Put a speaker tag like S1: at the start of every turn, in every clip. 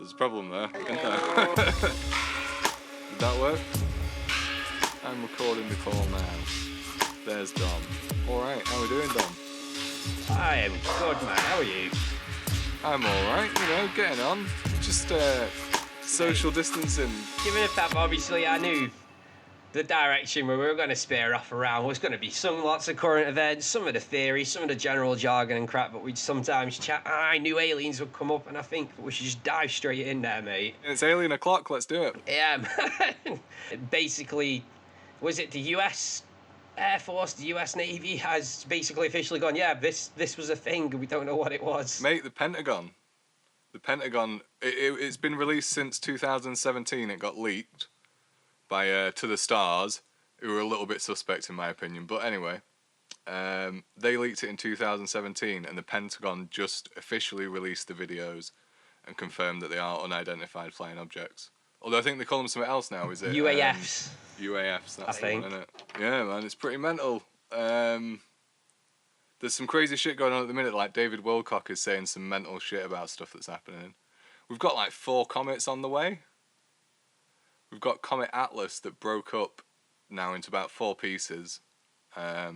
S1: There's a problem there, isn't there? Did that work? I'm recording the call now. There's Dom. Alright, how are we doing, Dom?
S2: I am good, man. How are you?
S1: I'm alright, getting on. Just social distancing.
S2: Given the fact, obviously, I knew the direction where we were going to spear off around was going to be lots of current events, some of the theory, some of the general jargon and crap, but we'd sometimes chat. I knew aliens would come up, and I think we should just dive straight in there, mate.
S1: It's alien o'clock, let's do it.
S2: Yeah, man. Basically, was it the US Air Force, the US Navy has basically officially gone, yeah, this was a thing, we don't know what it was.
S1: Mate, the Pentagon, it's been released since 2017, it got leaked by To The Stars, who were a little bit suspect in my opinion, but anyway, they leaked it in 2017 and the Pentagon just officially released the videos and confirmed that they are unidentified flying objects. Although I think they call them something else now, is it?
S2: UAFs.
S1: UAFs, that's
S2: I think.
S1: the one, isn't it? Yeah, man, it's pretty mental. There's some crazy shit going on at the minute, like David Wilcock is saying some mental shit about stuff that's happening. We've got like 4 comets on the way. We've got Comet Atlas that broke up now into about 4 pieces. But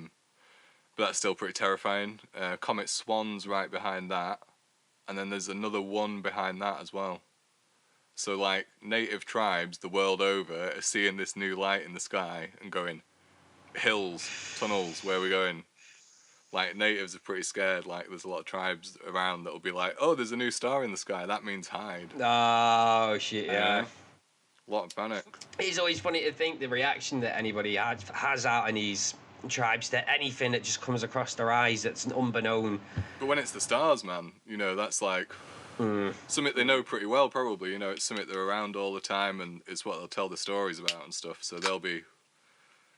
S1: that's still pretty terrifying. Comet Swan's right behind that. And then there's another one behind that as well. So like native tribes the world over are seeing this new light in the sky and going, hills, tunnels, where are we going? Like natives are pretty scared. Like there's a lot of tribes around that will be like, oh, there's a new star in the sky. That means hide.
S2: Oh, shit, yeah.
S1: A lot of panic.
S2: It's always funny to think the reaction that anybody has out in these tribes to anything that just comes across their eyes that's an unbeknown.
S1: But when it's the stars, man, that's like something they know pretty well probably. It's something they're around all the time and it's what they'll tell the stories about and stuff. So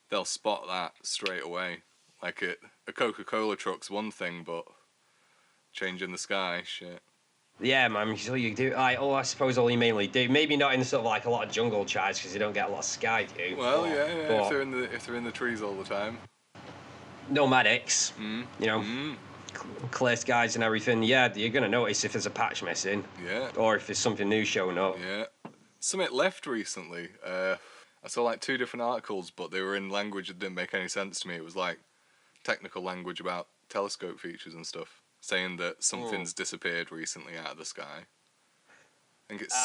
S1: they'll spot that straight away. Like a Coca-Cola truck's one thing, but changing the sky, shit.
S2: Yeah, man, so you do. I suppose all you mainly do. Maybe not in sort of like a lot of jungle tribes because you don't get a lot of sky, do you?
S1: Well, yeah. If they're in the trees all the time.
S2: Nomadics, clear skies and everything. Yeah, you're gonna notice if there's a patch missing.
S1: Yeah.
S2: Or if there's something new showing up.
S1: Yeah. Something left recently. I saw like 2 different articles, but they were in language that didn't make any sense to me. It was like technical language about telescope features and stuff, saying that something's disappeared recently out of the sky. I think it's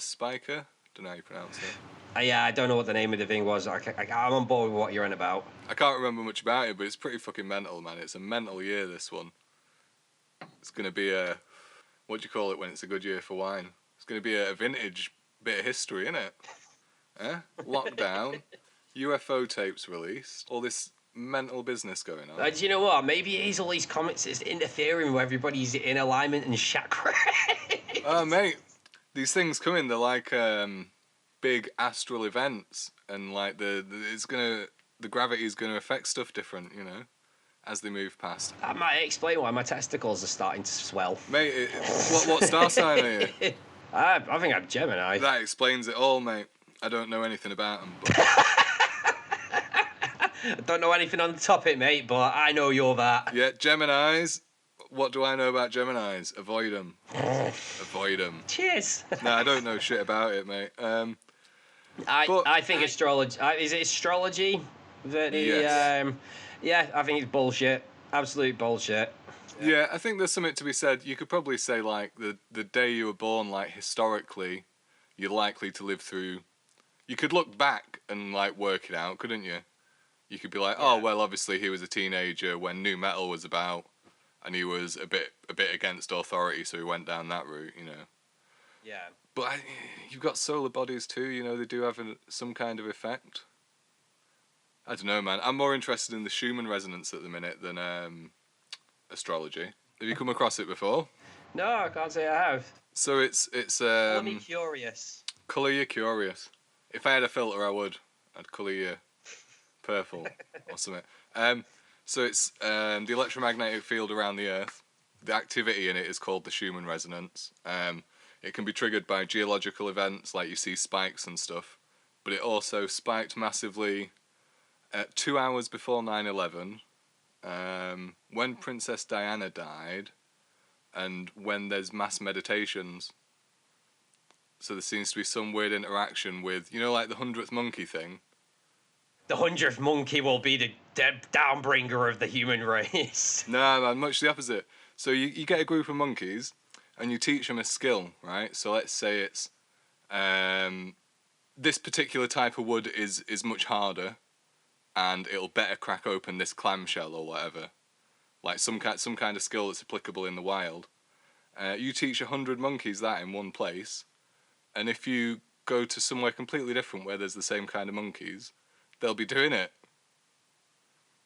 S1: Spiker. Don't know how you pronounce it.
S2: Yeah, I don't know what the name of the thing was. I'm on board with what you're on about.
S1: I can't remember much about it, but it's pretty fucking mental, man. It's a mental year, this one. It's going to be what do you call it when it's a good year for wine? It's going to be a vintage bit of history, innit? Lockdown, UFO tapes released, all this mental business going on.
S2: Do you know what? Maybe it is all these comments that's interfering with everybody's in alignment and chakra.
S1: Oh, mate. These things come in, they're like big astral events, and like the gravity is gonna affect stuff different, as they move past.
S2: That might explain why my testicles are starting to swell.
S1: Mate, what star sign are you?
S2: I think I'm Gemini.
S1: That explains it all, mate. I don't know anything about them, but
S2: I don't know anything on the topic, mate, but I know you're that.
S1: yeah, Geminis. What do I know about Geminis? Avoid them. Avoid them.
S2: Cheers.
S1: No, I don't know shit about it, mate.
S2: I think astrology. Is it astrology?
S1: Yes.
S2: Yeah, I think it's bullshit. Absolute bullshit.
S1: Yeah, I think there's something to be said. You could probably say, like, the day you were born, like, historically, you're likely to live through. You could look back and, like, work it out, couldn't you? You could be like, oh, well, obviously he was a teenager when nu metal was about. And he was a bit against authority, so he went down that route,
S2: Yeah.
S1: But you've got solar bodies too, they do have some kind of effect. I don't know, man. I'm more interested in the Schumann resonance at the minute than astrology. Have you come across it before?
S2: No, I can't say I have.
S1: So it's
S2: Colour me curious.
S1: Colour you curious. If I had a filter, I would. I'd colour you purple or something. So it's the electromagnetic field around the Earth. The activity in it is called the Schumann resonance. It can be triggered by geological events, like you see spikes and stuff. But it also spiked massively at 2 hours before 9/11, when Princess Diana died, and when there's mass meditations. So there seems to be some weird interaction with, like the 100th monkey thing.
S2: The 100th monkey will be the downbringer of the human race.
S1: No, man, much the opposite. So you get a group of monkeys, and you teach them a skill, right? So let's say it's this particular type of wood is much harder, and it'll better crack open this clamshell or whatever. Like some kind of skill that's applicable in the wild. You teach 100 monkeys that in one place, and if you go to somewhere completely different where there's the same kind of monkeys, they'll be doing it.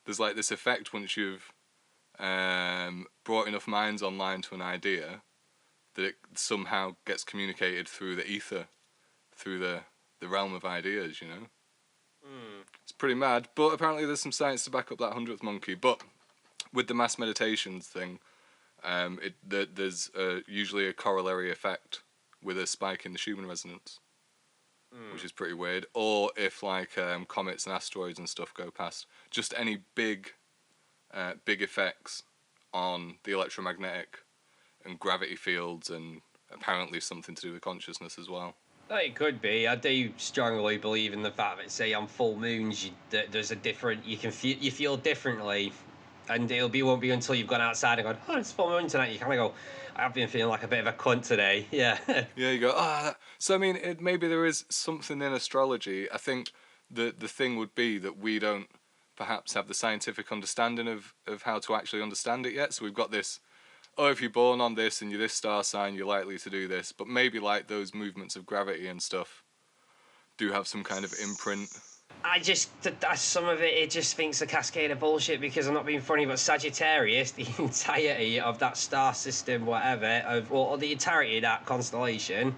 S1: There's like this effect once you've brought enough minds online to an idea that it somehow gets communicated through the ether, through the realm of ideas, It's pretty mad, but apparently there's some science to back up that 100th monkey. But with the mass meditations thing, there's usually a corollary effect with a spike in the Schumann resonance, which is pretty weird. Or if like comets and asteroids and stuff go past, just any big effects on the electromagnetic and gravity fields, and apparently something to do with consciousness as well.
S2: It could be. I do strongly believe in the fact that, say, on full moons, there's a different. You feel differently, and won't be until you've gone outside and gone, oh, it's full moon tonight. You kind of go, I've been feeling like a bit of a cunt today. Yeah.
S1: Yeah, you go, So I mean, maybe there is something in astrology. I think the thing would be that we don't perhaps have the scientific understanding of how to actually understand it yet. So we've got this, if you're born on this and you're this star sign, you're likely to do this. But maybe like those movements of gravity and stuff do have some kind of imprint.
S2: I just, some of it just thinks a cascade of bullshit, because I'm not being funny, but Sagittarius, the entirety of that star system, whatever, or the entirety of that constellation,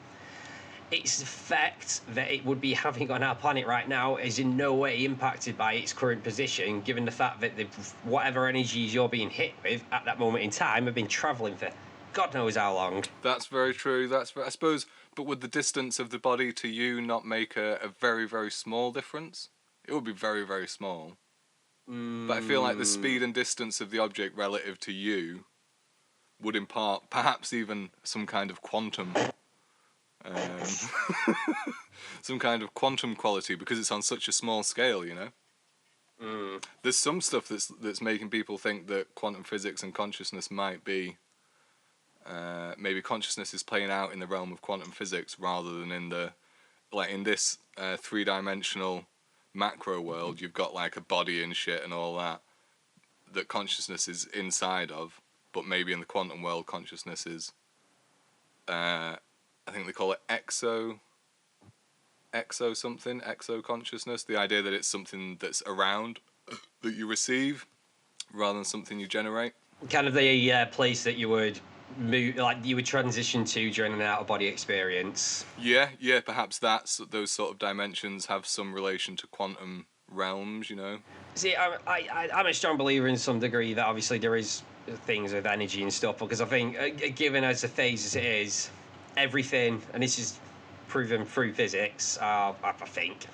S2: its effect that it would be having on our planet right now is in no way impacted by its current position, given the fact that whatever energies you're being hit with at that moment in time have been travelling for God knows how long.
S1: That's very true. I suppose, but would the distance of the body to you not make a very, very small difference? It would be very, very small. But I feel like the speed and distance of the object relative to you would impart perhaps even some kind of quantum some kind of quantum quality, because it's on such a small scale, There's some stuff that's making people think that quantum physics and consciousness might be maybe consciousness is playing out in the realm of quantum physics rather than in this 3-dimensional macro world. You've got like a body and shit and all that consciousness is inside of, but maybe in the quantum world consciousness is I think they call it exo consciousness, the idea that it's something that's around that you receive rather than something you generate.
S2: Kind of the place that you would move, like you would transition to during an out-of-body experience.
S1: Yeah, perhaps those sort of dimensions have some relation to quantum realms,
S2: See, I'm a strong believer in some degree that obviously there is things with energy and stuff, because I think, given as a phase as it is, everything, and this is proven through physics, I think,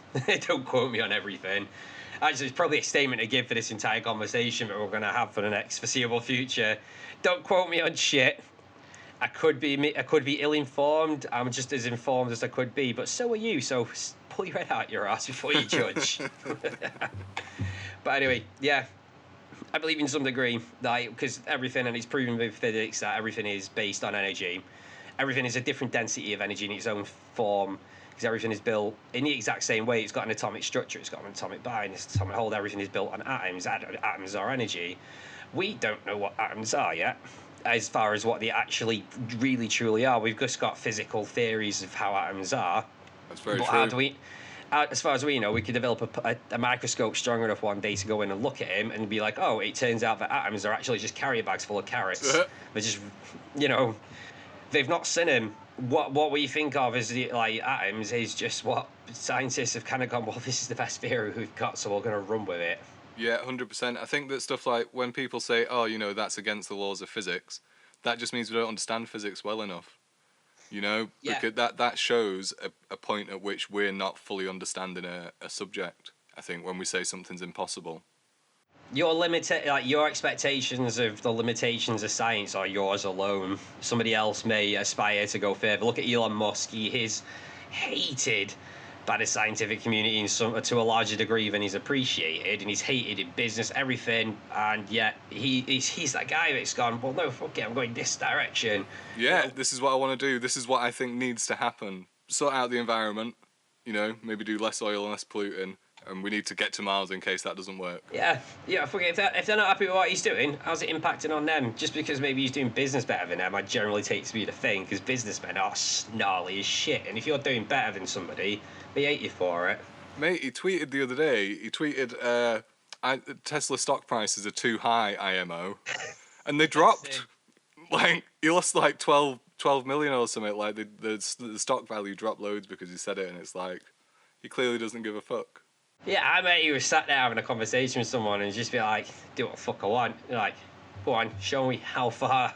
S2: don't quote me on everything. Actually, it's probably a statement to give for this entire conversation that we're going to have for the next foreseeable future. Don't quote me on shit. I could be ill-informed. I'm just as informed as I could be, but so are you. So pull your head out your ass before you judge. But anyway, yeah, I believe in some degree that, because everything, and it's proven with physics that everything is based on energy. Everything is a different density of energy in its own form, because everything is built in the exact same way. It's got an atomic structure, it's got an atomic bind, it's atomic hold. Everything is built on atoms. Atoms are energy. We don't know what atoms are yet, as far as what they actually really truly are. We've just got physical theories of how atoms are.
S1: That's very
S2: but
S1: true.
S2: How do we? As far as we know, we could develop a microscope strong enough one day to go in and look at him and be like, oh, it turns out that atoms are actually just carrier bags full of carrots. They're just, they've not seen him. What we think of as like atoms is just what scientists have kind of gone, well, this is the best theory we've got, so we're going to run with it.
S1: Yeah, 100%. I think that stuff like when people say, oh, that's against the laws of physics, that just means we don't understand physics well enough.
S2: Yeah.
S1: Because that shows a point at which we're not fully understanding a subject, I think, when we say something's impossible.
S2: Your limited, like your expectations of the limitations of science are yours alone. Somebody else may aspire to go further. Look at Elon Musk. He is hated by the scientific community in some, to a larger degree than he's appreciated, and he's hated in business, everything. And yet he's that guy that's gone, well, no, fuck it, I'm going this direction.
S1: Yeah, this is what I want to do. This is what I think needs to happen. Sort out the environment, maybe do less oil and less polluting, and we need to get to Mars in case that doesn't work.
S2: Yeah, fuck it. If they're not happy with what he's doing, how's it impacting on them? Just because maybe he's doing business better than them, I generally take to be the thing, because businessmen are snarly as shit, and if you're doing better than somebody, they hate you for it.
S1: Mate, he tweeted the other day, Tesla stock prices are too high, IMO, and they dropped. Like, he lost like 12 million or something. Like, the stock value dropped loads because he said it, and it's like, he clearly doesn't give a fuck.
S2: Yeah, I bet he was sat there having a conversation with someone and just be like, do what the fuck I want. You're like, go on, show me how far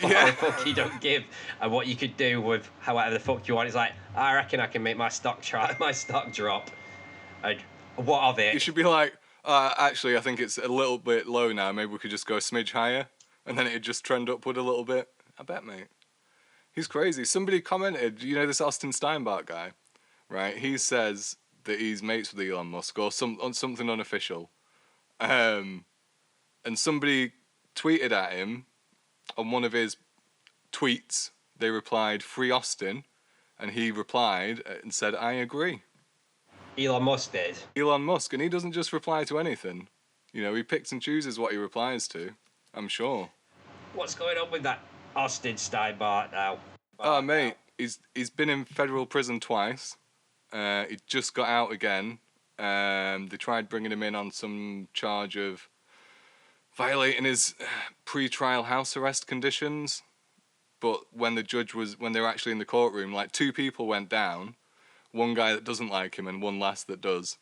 S1: Yeah.
S2: the fuck you don't give and what you could do with however the fuck you want. It's like, I reckon I can make my stock drop. And what of it?
S1: You should be like, actually, I think it's a little bit low now. Maybe we could just go a smidge higher, and then it'd just trend upward a little bit. I bet, mate. He's crazy. Somebody commented, this Austin Steinbach guy, right? He says that he's mates with Elon Musk or something unofficial. And somebody tweeted at him on one of his tweets. They replied, "Free Austin," and he replied and said, "I agree."
S2: Elon Musk did.
S1: Elon Musk, and he doesn't just reply to anything. He picks and chooses what he replies to, I'm sure.
S2: What's going on with that Austin Steinbart now?
S1: Oh, mate, he's been in federal prison twice. He just got out again. They tried bringing him in on some charge of violating his pre-trial house arrest conditions. But when they were actually in the courtroom, like 2 people went down. One guy that doesn't like him and one lass that does.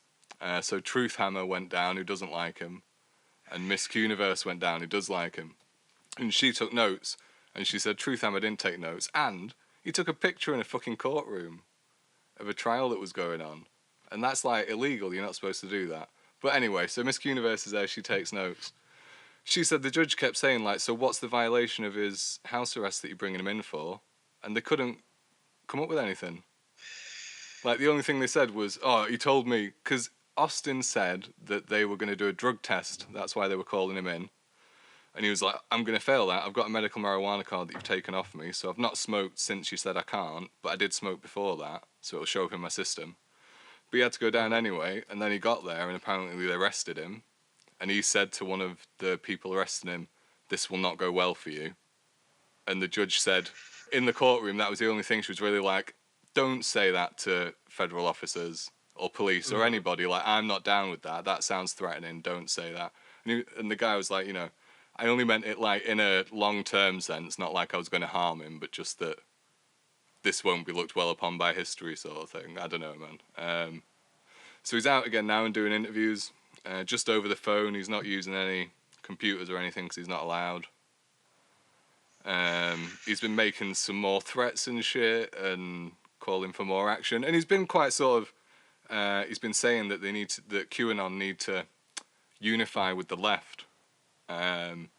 S1: So Truth Hammer went down, who doesn't like him. And Miss Universe went down, who does like him. And she took notes. And she said Truth Hammer didn't take notes. And he took a picture in a fucking courtroom of a trial that was going on. And that's like illegal, you're not supposed to do that. But anyway, so Miss Universe is there, she takes notes. She said the judge kept saying, like, so what's the violation of his house arrest that you're bringing him in for? And they couldn't come up with anything. Like, the only thing they said was, he told me, because Austin said that they were going to do a drug test. That's why they were calling him in. And he was like, I'm going to fail that. I've got a medical marijuana card that you've taken off me. So I've not smoked since you said I can't. But I did smoke before that. So it'll show up in my system. But he had to go down anyway. And then he got there and apparently they arrested him. And he said to one of the people arresting him, this will not go well for you. And the judge said, in the courtroom, that was the only thing she was really like, don't say that to federal officers or police or anybody. Like, I'm not down with that. That sounds threatening. Don't say that. And the guy was like, I only meant it like in a long-term sense, not like I was going to harm him, but just that this won't be looked well upon by history sort of thing. I don't know, man. So he's out again now and doing interviews just over the phone. He's not using any computers or anything because he's not allowed. He's been making some more threats and shit and calling for more action. And he's been quite sort of, he's been saying that that QAnon need to unify with the left. And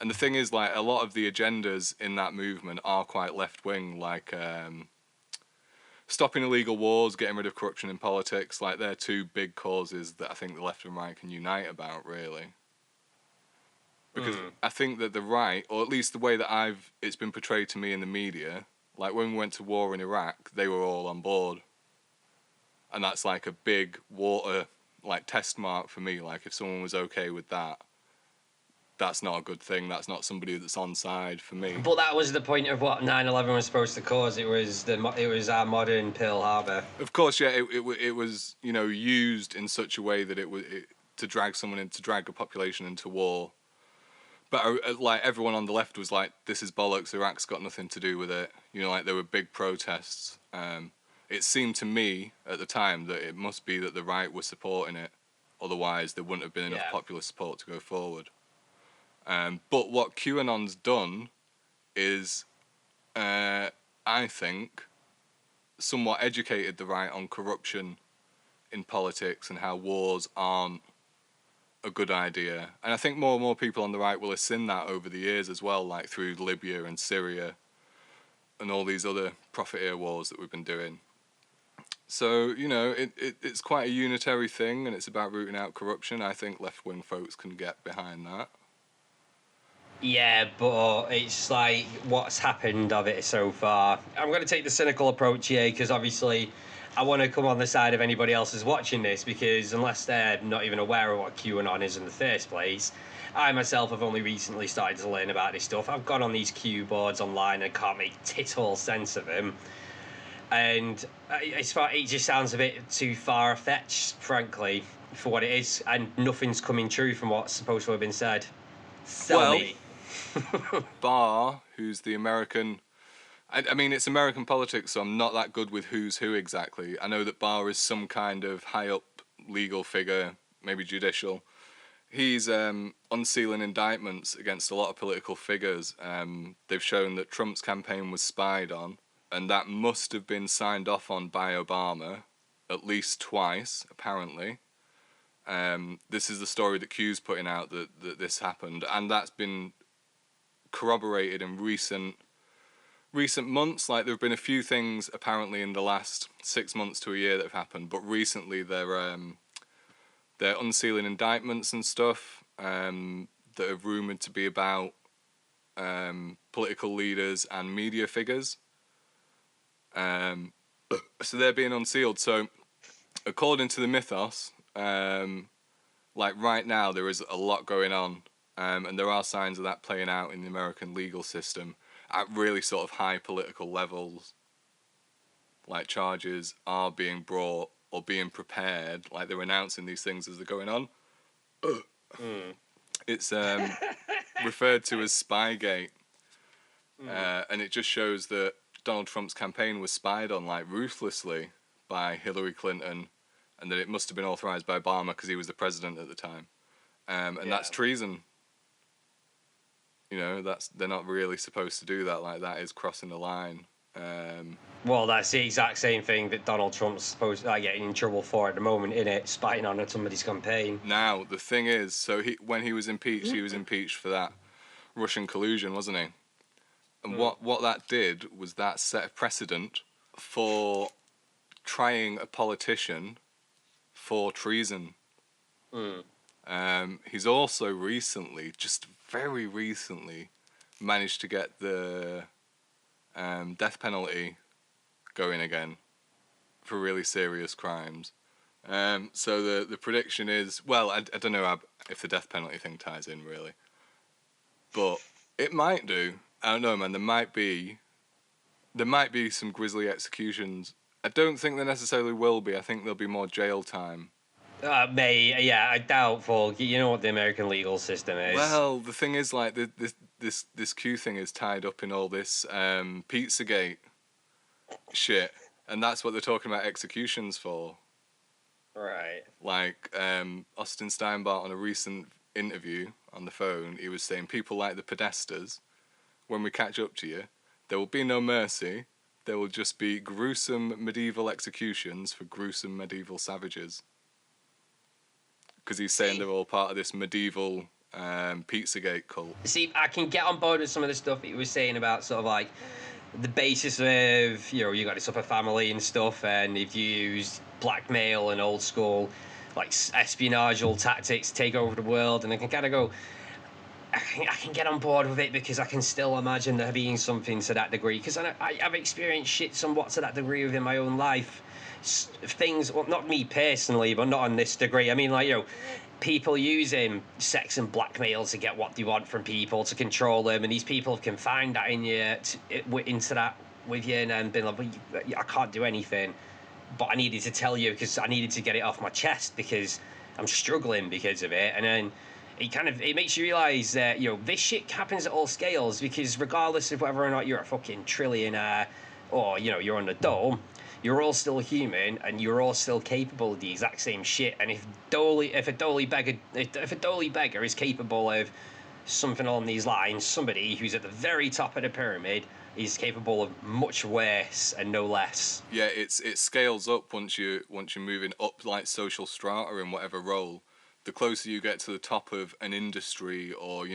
S1: the thing is, like, a lot of the agendas in that movement are quite left-wing, like stopping illegal wars, getting rid of corruption in politics. Like, they're 2 big causes that I think the left and right can unite about, really. Because I think that the right, or at least the way that it's been portrayed to me in the media, like when we went to war in Iraq, they were all on board. And that's like a big water, like, test mark for me. Like, if someone was okay with that, that's not a good thing. That's not somebody that's on side for me.
S2: But that was the point of what 9/11 was supposed to cause. It was our modern Pearl Harbor.
S1: Of course, yeah, it was, used in such a way that to drag a population into war. But like, everyone on the left was like, this is bollocks, Iraq's got nothing to do with it. Like, there were big protests. It seemed to me at the time that it must be that the right were supporting it. Otherwise, there wouldn't have been enough popular support to go forward. But what QAnon's done is, I think, somewhat educated the right on corruption in politics and how wars aren't a good idea. And I think more and more people on the right will have seen that over the years as well, like through Libya and Syria and all these other profiteer wars that we've been doing. So, you know, it's quite a unitary thing, and it's about rooting out corruption. I think left-wing folks can get behind that.
S2: Yeah, but it's like what's happened of it so far. I'm going to take the cynical approach here because obviously I want to come on the side of anybody else who's watching this, because unless they're not even aware of what QAnon is in the first place, I myself have only recently started to learn about this stuff. I've gone on these Q boards online and can't make tit all sense of them. And it just sounds a bit too far-fetched, frankly, for what it is, and nothing's coming true from what's supposed to have been said. Sell
S1: Well,
S2: me.
S1: Barr, who's the American... I mean, it's American politics, so I'm not that good with who's who exactly. I know that Barr is some kind of high-up legal figure, maybe judicial. He's unsealing indictments against a lot of political figures. They've shown that Trump's campaign was spied on, and that must have been signed off on by Obama at least twice, apparently. This is the story that Q's putting out, that this happened, and that's been corroborated in recent months. Like, there have been a few things apparently in the last 6 months to a year that have happened, but recently they're unsealing indictments and stuff that are rumoured to be about political leaders and media figures. So they're being unsealed. So according to the mythos, like right now there is a lot going on, and there are signs of that playing out in the American legal system at really sort of high political levels. Like, charges are being brought or being prepared, like they're announcing these things as they're going on. It's referred to as Spygate, and it just shows that Donald Trump's campaign was spied on, like, ruthlessly by Hillary Clinton, and that it must have been authorized by Obama because he was the president at the time. And that's treason. You know, they're not really supposed to do that. Like, that is crossing the line.
S2: Well, that's the exact same thing that Donald Trump's supposed to getting in trouble for at the moment, innit? Spying on somebody's campaign.
S1: Now, the thing is, so when he was impeached for that Russian collusion, wasn't he? And what that did was that set a precedent for trying a politician for treason. He's also recently, just very recently, managed to get the death penalty going again for really serious crimes. So the prediction is, well, I don't know if the death penalty thing ties in really, but it might do. I don't know, man. There might be some grisly executions. I don't think there necessarily will be. I think there'll be more jail time.
S2: I doubtful. You know what the American legal system is.
S1: Well, the thing is, like, this Q thing is tied up in all this Pizzagate shit, and that's what they're talking about executions for.
S2: Right.
S1: Like, Austin Steinbart, on a recent interview on the phone, he was saying, people like the Podestas, when we catch up to you, there will be no mercy. There will just be gruesome medieval executions for gruesome medieval savages. Because he's saying they're all part of this medieval Pizzagate cult.
S2: See, I can get on board with some of the stuff that he was saying about sort of like the basis of, you got this upper family and stuff, and if you use blackmail and old school like espionageal tactics to take over the world, and I can kind of go, I can get on board with it, because I can still imagine there being something to that degree, because I've experienced shit somewhat to that degree within my own life. Things, well, not me personally, but not on this degree. I mean, like, people using sex and blackmail to get what they want from people, to control them, and these people can find that in you, into that with you, and then been like, well, I can't do anything, but I needed to tell you because I needed to get it off my chest because I'm struggling because of it. And then it makes you realise that, this shit happens at all scales, because regardless of whether or not you're a fucking trillionaire or, you're on the dole, you're all still human, and you're all still capable of the exact same shit. And if a dolly beggar is capable of something along these lines, somebody who's at the very top of the pyramid is capable of much worse and no less.
S1: Yeah, it scales up once you're moving up, like, social strata in whatever role. the closer you get to the top of an industry or,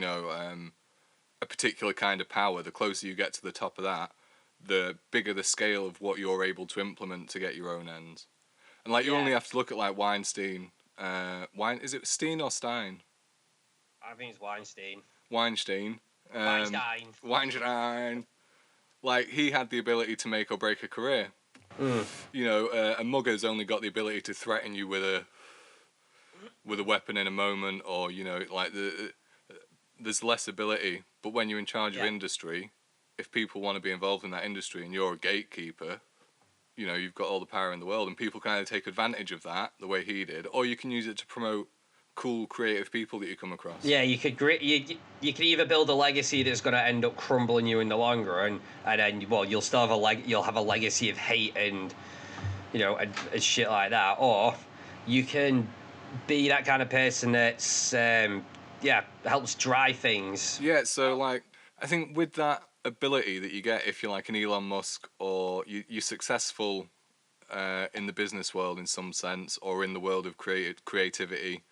S1: a particular kind of power, the closer you get to the top of that, the bigger the scale of what you're able to implement to get your own ends. And like you only have to look at like Weinstein. Is it Steen or Stein?
S2: I think it's Weinstein.
S1: Weinstein.
S2: Weinstein.
S1: Weinstein. Like he had the ability to make or break a career. A mugger's only got the ability to threaten you with a weapon in a moment, or there's less ability. But when you're in charge of industry, if people want to be involved in that industry and you're a gatekeeper, you've got all the power in the world, and people kind of take advantage of that the way he did, or you can use it to promote cool, creative people that you come across.
S2: Yeah, you could either build a legacy that's going to end up crumbling you in the long run, and then you'll still have you'll have a legacy of hate and and shit like that, or you can be that kind of person that's helps drive things.
S1: Yeah, so like I think with that ability that you get if you're like an Elon Musk, or you're successful in the business world in some sense, or in the world of creativity,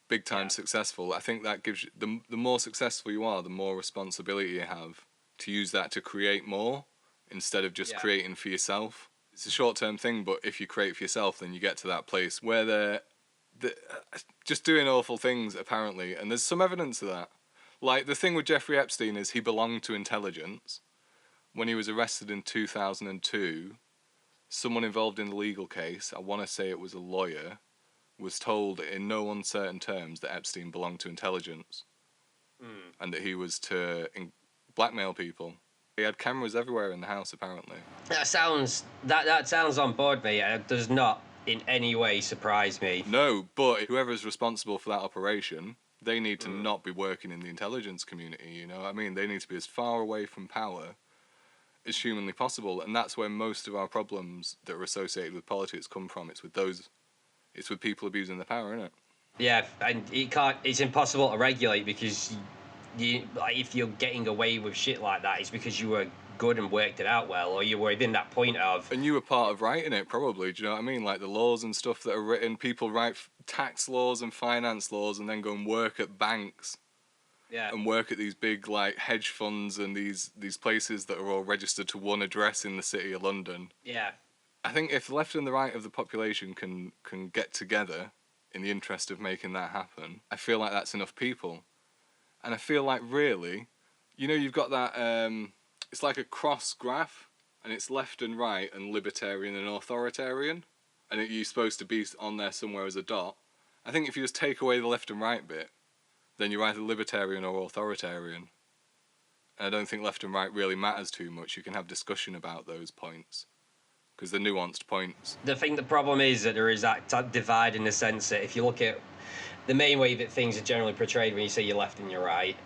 S1: big time successful, I think that gives you the more successful you are, the more responsibility you have to use that to create more instead of just creating for yourself. It's a short-term thing, but if you create for yourself, then you get to that place where they're just doing awful things apparently, and there's some evidence of that. Like the thing with Jeffrey Epstein is he belonged to intelligence. When he was arrested in 2002, someone involved in the legal case, I want to say it was a lawyer, was told in no uncertain terms that Epstein belonged to intelligence, and that he was to blackmail people. He had cameras everywhere in the house, apparently.
S2: That sounds on board me, and it does not in any way surprise me.
S1: No, but whoever's responsible for that operation, they need to not be working in the intelligence community, you know what I mean? They need to be as far away from power as humanly possible, and that's where most of our problems that are associated with politics come from. It's with people abusing their power, isn't it?
S2: Yeah, and it's impossible to regulate, because if you're getting away with shit like that, it's because you were good and worked it out well, or you were within that point of...
S1: And you were part of writing it, probably, do you know what I mean? Like the laws and stuff that are written, people write tax laws and finance laws and then go and work at banks.
S2: Yeah.
S1: And work at these big like hedge funds and these places that are all registered to one address in the city of London.
S2: Yeah.
S1: I think if the left and the right of the population can get together in the interest of making that happen, I feel like that's enough people. And I feel like really, you've got that, it's like a cross graph, and it's left and right and libertarian and authoritarian, and you're supposed to be on there somewhere as a dot. I think if you just take away the left and right bit, then you're either libertarian or authoritarian. And I don't think left and right really matters too much. You can have discussion about those points, because they're nuanced points.
S2: The problem is that there is that divide, in the sense that if you look at the main way that things are generally portrayed when you say you're left and you're right,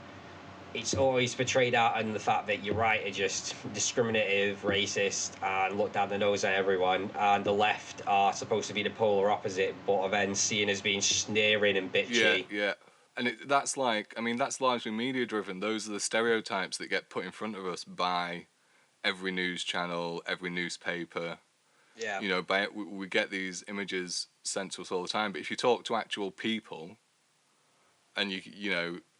S2: it's always portrayed out in the fact that you're right are just discriminative, racist, and look down the nose at everyone, and the left are supposed to be the polar opposite, but are then seen as being sneering and bitchy.
S1: Yeah. And that's largely media driven. Those are the stereotypes that get put in front of us by every news channel, every newspaper.
S2: Yeah.
S1: We get these images sent to us all the time. But if you talk to actual people, and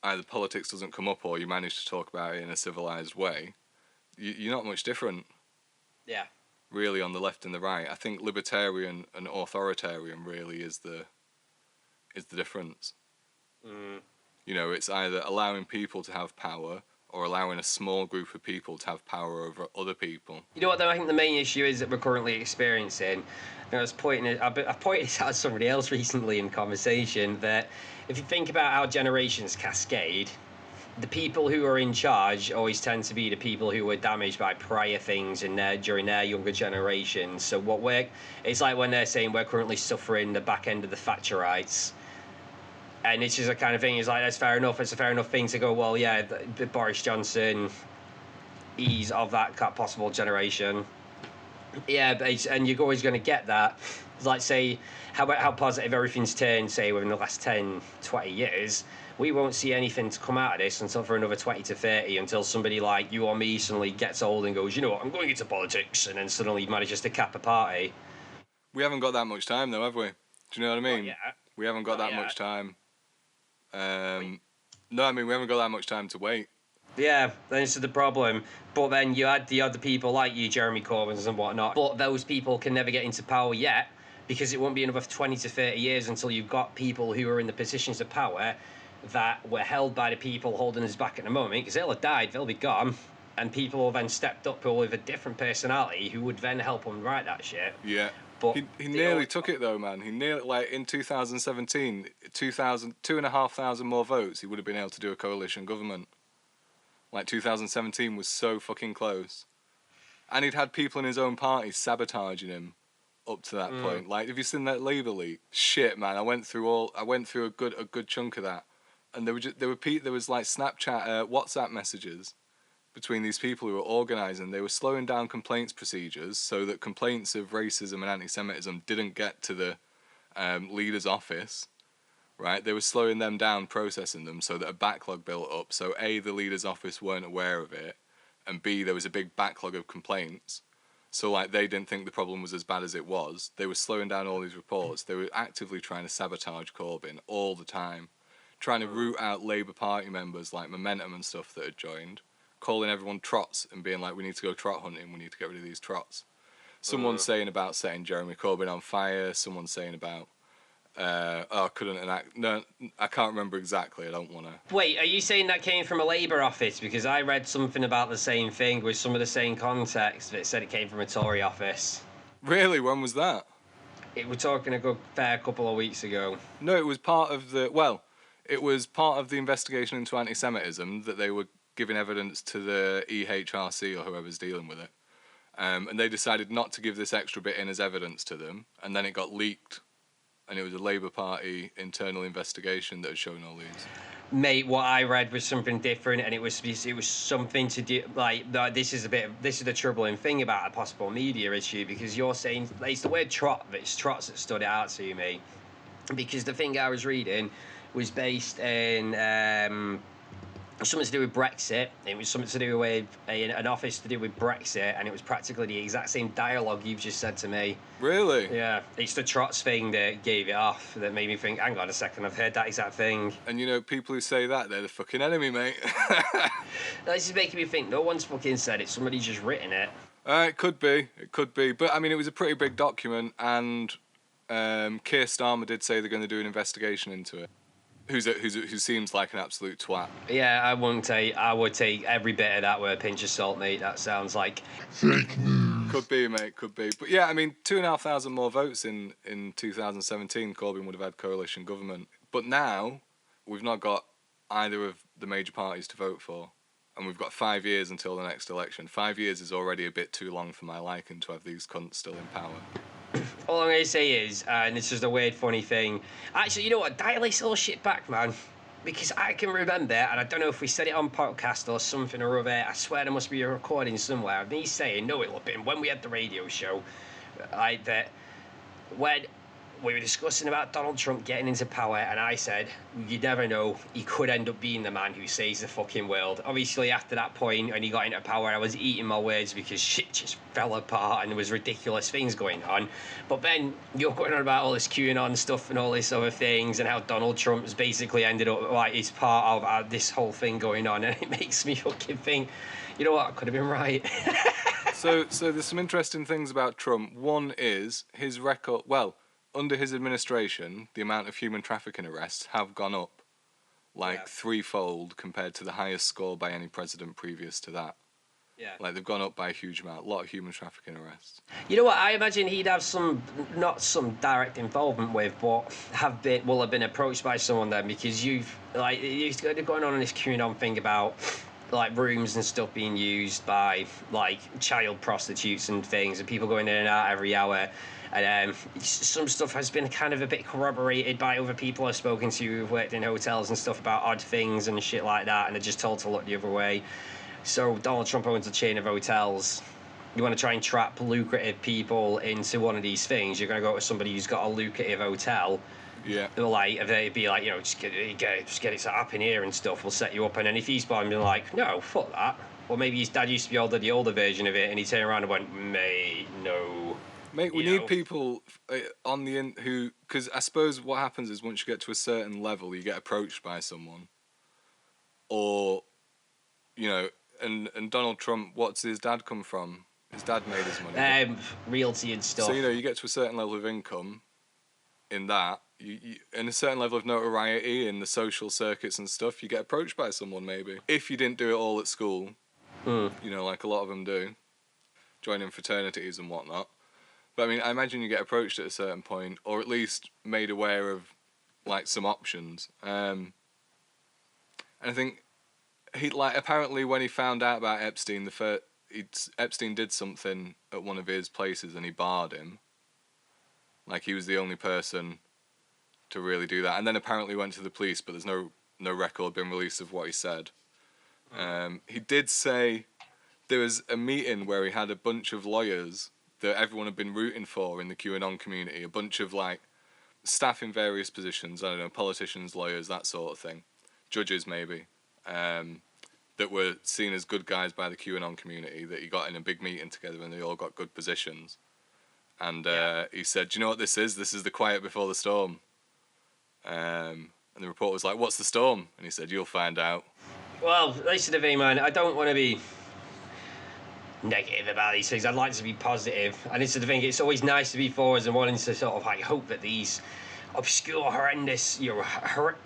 S1: either politics doesn't come up or you manage to talk about it in a civilized way, you're not much different.
S2: Yeah.
S1: Really, on the left and the right, I think libertarian and authoritarian really is the difference. It's either allowing people to have power or allowing a small group of people to have power over other people.
S2: You know what, though? I think the main issue is that we're currently experiencing, I've pointed this out to somebody else recently in conversation, that if you think about how generations cascade, the people who are in charge always tend to be the people who were damaged by prior things during their younger generations. So it's like when they're saying we're currently suffering the back end of the Thatcherites. And it's just a kind of thing, it's like, that's fair enough. It's a fair enough thing to go, well, yeah, Boris Johnson, he's of that possible generation. Yeah, and you're always going to get that. Like, say, how positive everything's turned, say, within the last 10, 20 years, we won't see anything to come out of this until for another 20 to 30, until somebody like you or me suddenly gets old and goes, you know what, I'm going into politics, and then suddenly manages to cap a party.
S1: We haven't got that much time, though, have we? Do you know what I mean?
S2: Yeah.
S1: We haven't got that much time. No, I mean, we haven't got that much time to wait.
S2: Yeah, this is the problem. But then you had the other people like you, Jeremy Corbyn and whatnot. But those people can never get into power yet because it won't be another 20 to 30 years until you've got people who are in the positions of power that were held by the people holding us back at the moment, because they'll have died, they'll be gone, and people will then stepped up with a different personality who would then help them write that shit.
S1: Yeah.
S2: But
S1: he nearly took it though, man. He nearly, like, in 2017, 2,500 more votes, he would have been able to do a coalition government. Like, 2017 was so fucking close. And he'd had people in his own party sabotaging him up to that point. Like, have you seen that Labour leak? Shit, man. I went through a good chunk of that. And there was like Snapchat, WhatsApp messages between these people who were organising. They were slowing down complaints procedures so that complaints of racism and anti-Semitism didn't get to the leader's office, right? They were slowing them down, processing them, so that a backlog built up. So A, the leader's office weren't aware of it, and B, there was a big backlog of complaints. So, like, they didn't think the problem was as bad as it was. They were slowing down all these reports. They were actively trying to sabotage Corbyn all the time, trying to root out Labour Party members like Momentum and stuff that had joined, calling everyone trots and being like, we need to go trot hunting, we need to get rid of these trots. Someone's saying about setting Jeremy Corbyn on fire, someone's saying about, I couldn't enact, no, I can't remember exactly, I don't want to.
S2: Wait, are you saying that came from a Labour office? Because I read something about the same thing with some of the same context that said it came from a Tory office.
S1: Really? When was that?
S2: We're talking a good fair couple of weeks ago.
S1: No, it was part of it was part of the investigation into anti-Semitism that they were giving evidence to the EHRC or whoever's dealing with it. And they decided not to give this extra bit in as evidence to them, and then it got leaked, and it was a Labour Party internal investigation that had shown all these.
S2: Mate, what I read was something different, and it was something to do like this is the troubling thing about a possible media issue, because you're saying it's the word trot, but it's trots that stood out to me, because the thing I was reading was based in something to do with Brexit. It was something to do with an office to do with Brexit, and it was practically the exact same dialogue you've just said to me.
S1: Really?
S2: Yeah, it's the trots thing that gave it off, that made me think, hang on a second, I've heard that exact thing.
S1: And you know, people who say that, they're the fucking enemy, mate.
S2: This is making me think, no one's fucking said it, somebody's just written it.
S1: It could be. But, I mean, it was a pretty big document, and Keir Starmer did say they're going to do an investigation into it. Who seems like an absolute twat.
S2: Yeah, I would take every bit of that with a pinch of salt, mate. That sounds like
S3: fake news.
S1: Could be, mate, could be. But yeah, I mean, 2,500 more votes in 2017, Corbyn would have had coalition government. But now, we've not got either of the major parties to vote for. And we've got 5 years until the next election. 5 years is already a bit too long for my liking to have these cunts still in power.
S2: all I'm going to say is, and this is the weird, funny thing, actually, you know what, dial this little shit back, man, because I can remember, and I don't know if we said it on podcast or something or other, I swear there must be a recording somewhere of me saying, no, it'll have been when we had the radio show, like that, when we were discussing about Donald Trump getting into power, and I said, you never know, he could end up being the man who saves the fucking world. Obviously, after that point, when he got into power, I was eating my words because shit just fell apart and there was ridiculous things going on. But then you're going on about all this QAnon stuff and all this other things, and how Donald Trump's basically ended up like he's part of this whole thing going on, and it makes me fucking think, you know what, I could have been right.
S1: So there's some interesting things about Trump. One is his record. Well, under his administration, the amount of human trafficking arrests have gone up, threefold compared to the highest score by any president previous to that.
S2: Yeah.
S1: Like, they've gone up by a huge amount. A lot of human trafficking arrests.
S2: You know what? I imagine he'd have not some direct involvement with, but will have been approached by someone then, because you've going on this QAnon thing about like rooms and stuff being used by like child prostitutes and things, and people going in and out every hour. And some stuff has been kind of a bit corroborated by other people I've spoken to who've worked in hotels and stuff about odd things and shit like that, and they're just told to look the other way. So Donald Trump owns a chain of hotels. You want to try and trap lucrative people into one of these things, you're going to go to somebody who's got a lucrative hotel.
S1: Yeah.
S2: Like, they'd be like, you know, just get it set up in here and stuff, we'll set you up. And then if he's being like, no, fuck that. Or maybe his dad used to be the older version of it, and he turned around and went, mate, no.
S1: Mate, we
S2: You
S1: need
S2: know.
S1: people on the who, because I suppose what happens is once you get to a certain level, you get approached by someone, or you know, and Donald Trump, what's his dad come from? His dad made his money.
S2: Realty and
S1: So
S2: stuff.
S1: you get to a certain level of income, in that and a certain level of notoriety in the social circuits and stuff, you get approached by someone maybe. If you didn't do it all at school, like a lot of them do, joining fraternities and whatnot. But I mean, I imagine you get approached at a certain point, or at least made aware of, like, some options. And I think apparently when he found out about Epstein, Epstein did something at one of his places and he barred him. Like, he was the only person to really do that. And then apparently went to the police, but there's no record been released of what he said. He did say there was a meeting where he had a bunch of lawyers that everyone had been rooting for in the QAnon community, a bunch of, like, staff in various positions, I don't know, politicians, lawyers, that sort of thing, judges maybe, that were seen as good guys by the QAnon community, that he got in a big meeting together and they all got good positions. And he said, do you know what this is? This is the quiet before the storm. And the reporter was like, what's the storm? And he said, you'll find out.
S2: Well, listen to me, man. I don't want to be negative about these things. I'd like to be positive. And it's the thing, it's always nice to be forwards and wanting to sort of like hope that these obscure, horrendous,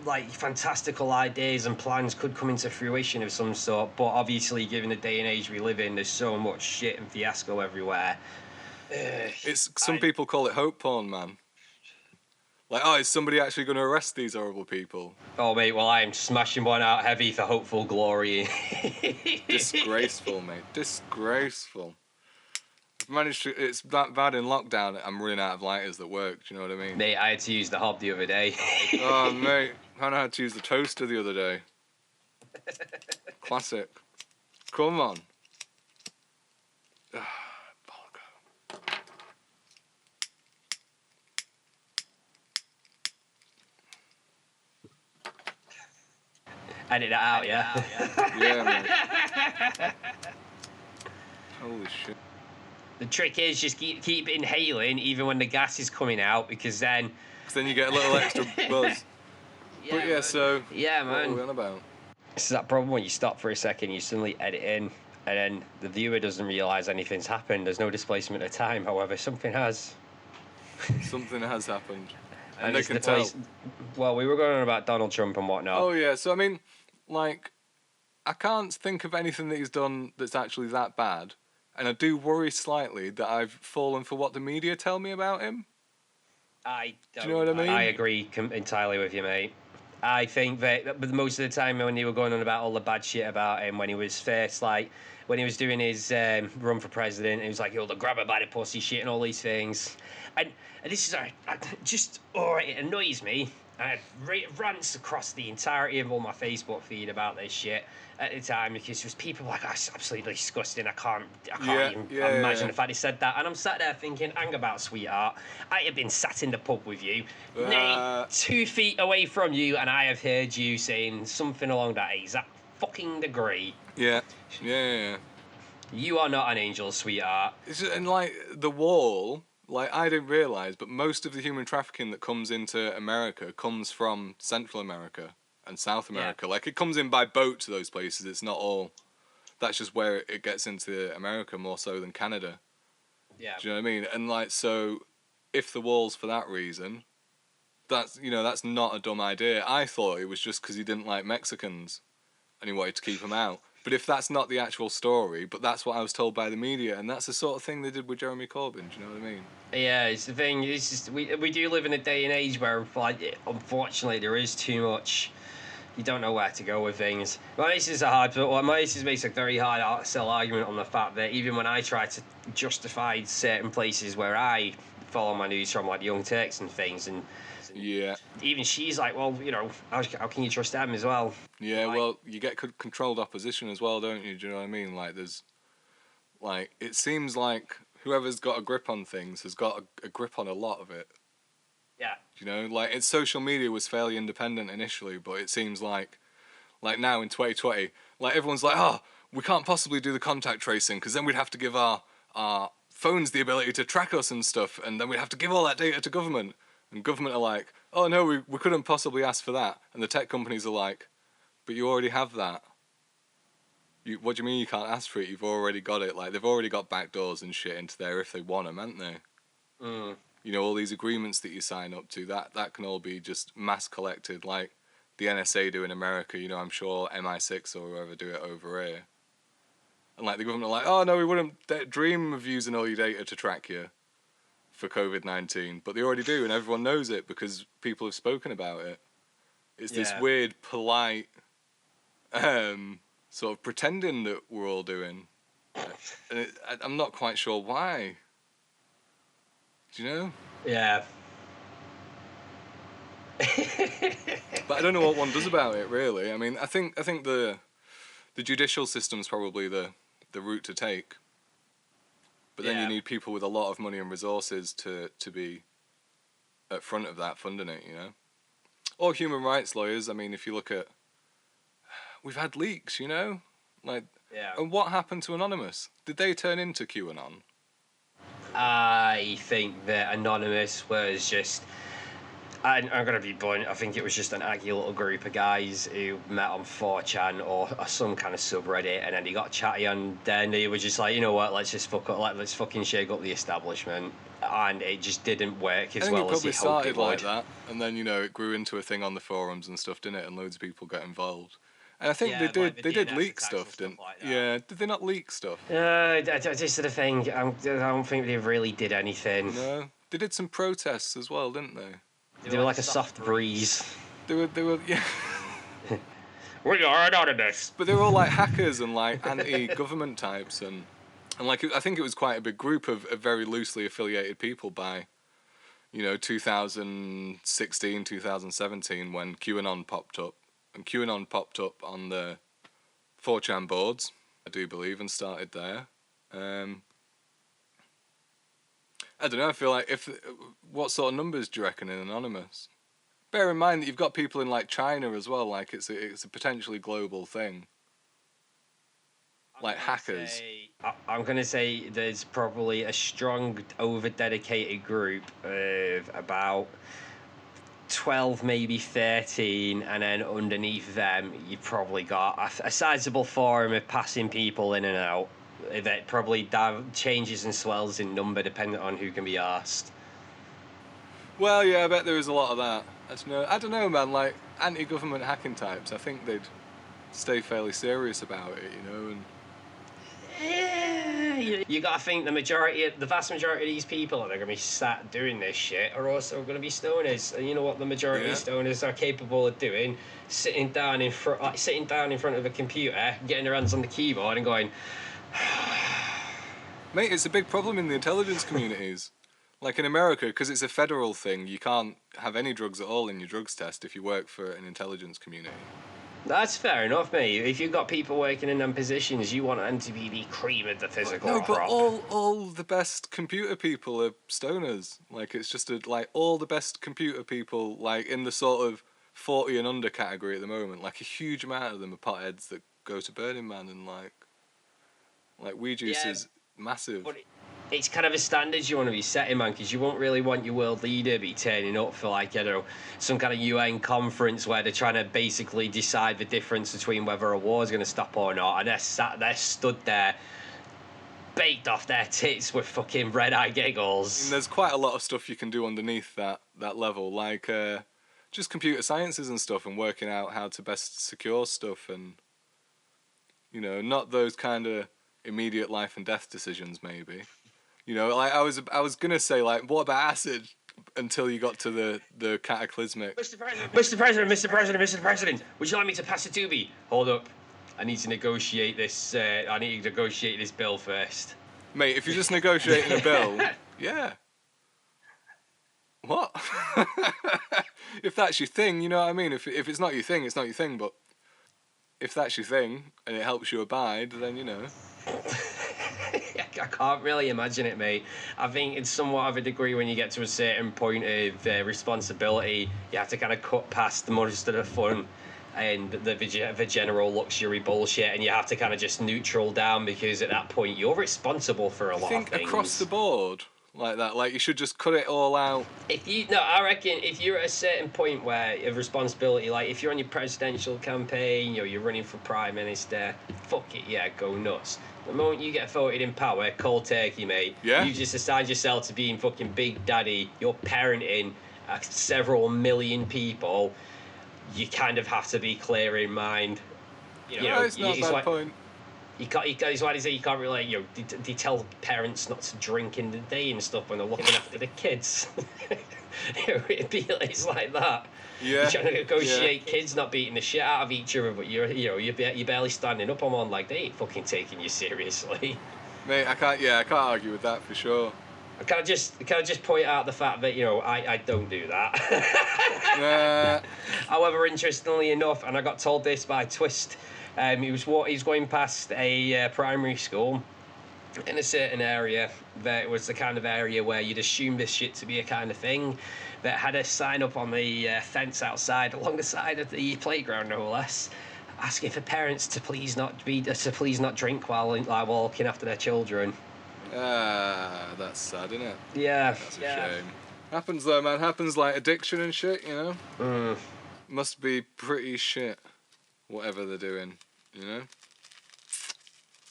S2: like fantastical ideas and plans could come into fruition of some sort. But obviously, given the day and age we live in, there's so much shit and fiasco everywhere.
S1: Some people call it hope porn, man. Like, oh, is somebody actually going to arrest these horrible people?
S2: Oh, mate, well, I am smashing one out heavy for hopeful glory.
S1: Disgraceful, mate. Disgraceful. I've managed to... It's that bad in lockdown, I'm running out of lighters that work, do you know what I mean?
S2: Mate, I had to use the hob the other day.
S1: Oh, mate. I had to use the toaster the other day. Classic. Come on.
S2: Edit that out, yeah?
S1: Yeah, man. Holy shit.
S2: The trick is just keep inhaling even when the gas is coming out, because then...
S1: Because then you get a little extra buzz.
S2: Yeah,
S1: but yeah,
S2: man.
S1: so...
S2: Yeah, man.
S1: What are we on about?
S2: This is that problem when you stop for a second, you suddenly edit in, and then the viewer doesn't realise anything's happened. There's no displacement of time, however, something has.
S1: Something has happened. And
S2: And
S1: they
S2: it's
S1: can
S2: the
S1: tell.
S2: place... Well, we were going on about Donald Trump and whatnot.
S1: Oh, yeah. So, I mean, like, I can't think of anything that he's done that's actually that bad. And I do worry slightly that I've fallen for what the media tell me about him.
S2: I don't,
S1: Do you know what I mean?
S2: I agree entirely with you, mate. I think that, but most of the time when they were going on about all the bad shit about him, when he was first, like, when he was doing his run for president, he was like, oh, the grab her by the pussy shit and all these things. And this is, it annoys me. And it rants across the entirety of all my Facebook feed about this shit at the time, because there's people like, oh, it's absolutely disgusting. I can't even imagine if I'd have said that. And I'm sat there thinking, hang about, sweetheart. I have been sat in the pub with you, nay, 2 feet away from you, and I have heard you saying something along that exact fucking degree.
S1: Yeah.
S2: You are not an angel, sweetheart.
S1: It's just, and, like, the wall... Like, I didn't realise, but most of the human trafficking that comes into America comes from Central America and South America. Yeah. Like, it comes in by boat to those places. It's not all... That's just where it gets into America more so than Canada.
S2: Yeah.
S1: Do you know what I mean? And, like, so, if the wall's for that reason, that's not a dumb idea. I thought it was just because he didn't like Mexicans and he wanted to keep them out. But if that's not the actual story, but that's what I was told by the media, and that's the sort of thing they did with Jeremy Corbyn, do you know what I mean?
S2: Yeah, it's the thing. It's just, we do live in a day and age where, like, unfortunately, there is too much. You don't know where to go with things. My missus makes a very hard sell argument on the fact that even when I try to justify certain places where I follow my news from, like Young Turks and things, and
S1: yeah,
S2: even she's like, well, how can you trust them as well?
S1: Yeah, like, well, you get controlled opposition as well, don't you? Do you know what I mean? Like, it seems like whoever's got a grip on things has got a grip on a lot of it.
S2: Yeah.
S1: You know, like, social media was fairly independent initially, but it seems like now in 2020, like, everyone's like, oh, we can't possibly do the contact tracing because then we'd have to give our phones the ability to track us and stuff, and then we have to give all that data to government. And government are like, oh no, we couldn't possibly ask for that. And the tech companies are like, but you already have that. What do you mean you can't ask for it? You've already got it. Like, they've already got backdoors and shit into there if they want them, haven't they? You know, all these agreements that you sign up to, that can all be just mass collected, like the NSA do in America. You know, I'm sure MI6 or whoever do it over here. And like the government are like, oh no, we wouldn't dream of using all your data to track you for COVID-19, but they already do, and everyone knows it because people have spoken about it. It's this weird, polite, sort of pretending that we're all doing, and I'm not quite sure why. Do you know?
S2: Yeah.
S1: But I don't know what one does about it, really. I mean, I think the judicial system's probably the route to take. But then you need people with a lot of money and resources to be at front of that, funding it, you know? Or human rights lawyers. I mean, if you look at... We've had leaks, you know? Like, and what happened to Anonymous? Did they turn into QAnon?
S2: I think that Anonymous was just... I'm going to be blunt, I think it was just an aggy little group of guys who met on 4chan or some kind of subreddit, and then they got chatty, and then they were just like, you know what, let's just let's fucking shake up the establishment, and it just didn't work as well as they hoped it would.
S1: I think it probably started like that, and then, you know, it grew into a thing on the forums and stuff, didn't it, and loads of people got involved. And I think they did leak stuff, didn't they? Yeah, did they not leak stuff?
S2: This is the thing, I don't think they really did anything.
S1: No, they did some protests as well, didn't they?
S2: They were like a soft breeze.
S1: They were, yeah.
S2: We are Anonymous.
S1: But they were all like hackers and like anti-government types, and like I think it was quite a big group of very loosely affiliated people by, you know, 2016, 2017 when QAnon popped up, and QAnon popped up on the 4chan boards, I do believe, and started there. I don't know, I feel like what sort of numbers do you reckon in Anonymous? Bear in mind that you've got people in like China as well, like it's a potentially global thing. Like hackers.
S2: I'm going to say there's probably a strong, over-dedicated group of about 12, maybe 13, and then underneath them you've probably got a sizable forum of passing people in and out. That probably changes and swells in number depending on who can be asked.
S1: Well, yeah, I bet there is a lot of that. I don't know, man. Like anti-government hacking types, I think they'd stay fairly serious about it, you know. And
S2: you gotta think the vast majority of these people that are gonna be sat doing this shit are also gonna be stoners. And you know what the majority of stoners are capable of doing? Sitting down in front of a computer, getting their hands on the keyboard, and going.
S1: Mate, it's a big problem in the intelligence communities. Like in America, because it's a federal thing, you can't have any drugs at all in your drugs test if you work for an intelligence community.
S2: That's fair enough, mate. If you've got people working in them positions, you want them to be the cream of the physical crop.
S1: No, but all the best computer people are stoners. Like, it's just like all the best computer people, like in the sort of 40 and under category at the moment, like a huge amount of them are potheads that go to Burning Man, and like weed juice is massive.
S2: But it's kind of a standard you want to be setting, man, because you won't really want your world leader be turning up for, like, you know, some kind of UN conference where they're trying to basically decide the difference between whether a war is going to stop or not, and they're stood there baked off their tits with fucking red-eye giggles.
S1: I mean, there's quite a lot of stuff you can do underneath that level, like just computer sciences and stuff, and working out how to best secure stuff, and, you know, not those kind of immediate life and death decisions, maybe. You know, like I was gonna say, like, what about acid? Until you got to the cataclysmic.
S2: Mr. President, would you like me to pass it to me? Hold up, I need to negotiate this. I need to negotiate this bill first.
S1: Mate, if you're just negotiating a bill, yeah. What? If that's your thing, you know what I mean. If it's not your thing, it's not your thing. But if that's your thing and it helps you abide, then you know.
S2: I can't really imagine it, mate. I think it's somewhat of a degree when you get to a certain point of responsibility, you have to kind of cut past most of the fun and the general luxury bullshit, and you have to kind of just neutral down because at that point you're responsible for a
S1: You
S2: lot of
S1: think
S2: things.
S1: across the board like that? Like you should just cut it all out.
S2: I reckon if you're at a certain point where of responsibility, like if you're on your presidential campaign, you're running for prime minister, fuck it, yeah, go nuts. The moment you get voted in power, cold turkey, mate.
S1: Yeah.
S2: You just assigned yourself to being fucking Big Daddy. You're parenting several million people. You kind of have to be clear in mind.
S1: It's not a bad point.
S2: You can't. It's why they say you can't really. They tell parents not to drink in the day and stuff when they're looking after the kids. It's like that.
S1: Yeah.
S2: You're trying to negotiate kids not beating the shit out of each other, but you're barely standing up on one. Like they ain't fucking taking you seriously.
S1: Mate, I can't argue with that for sure.
S2: Can I just point out the fact that I don't do that. However, interestingly enough, and I got told this by Twist. He was going past a primary school in a certain area that was the kind of area where you'd assume this shit to be a kind of thing, that had a sign up on the fence outside along the side of the playground, no less, asking for parents to please not drink while looking after their children.
S1: That's sad, isn't it?
S2: Yeah,
S1: that's a shame. Happens though, man. Happens like addiction and shit, Must be pretty shit, whatever they're doing, It's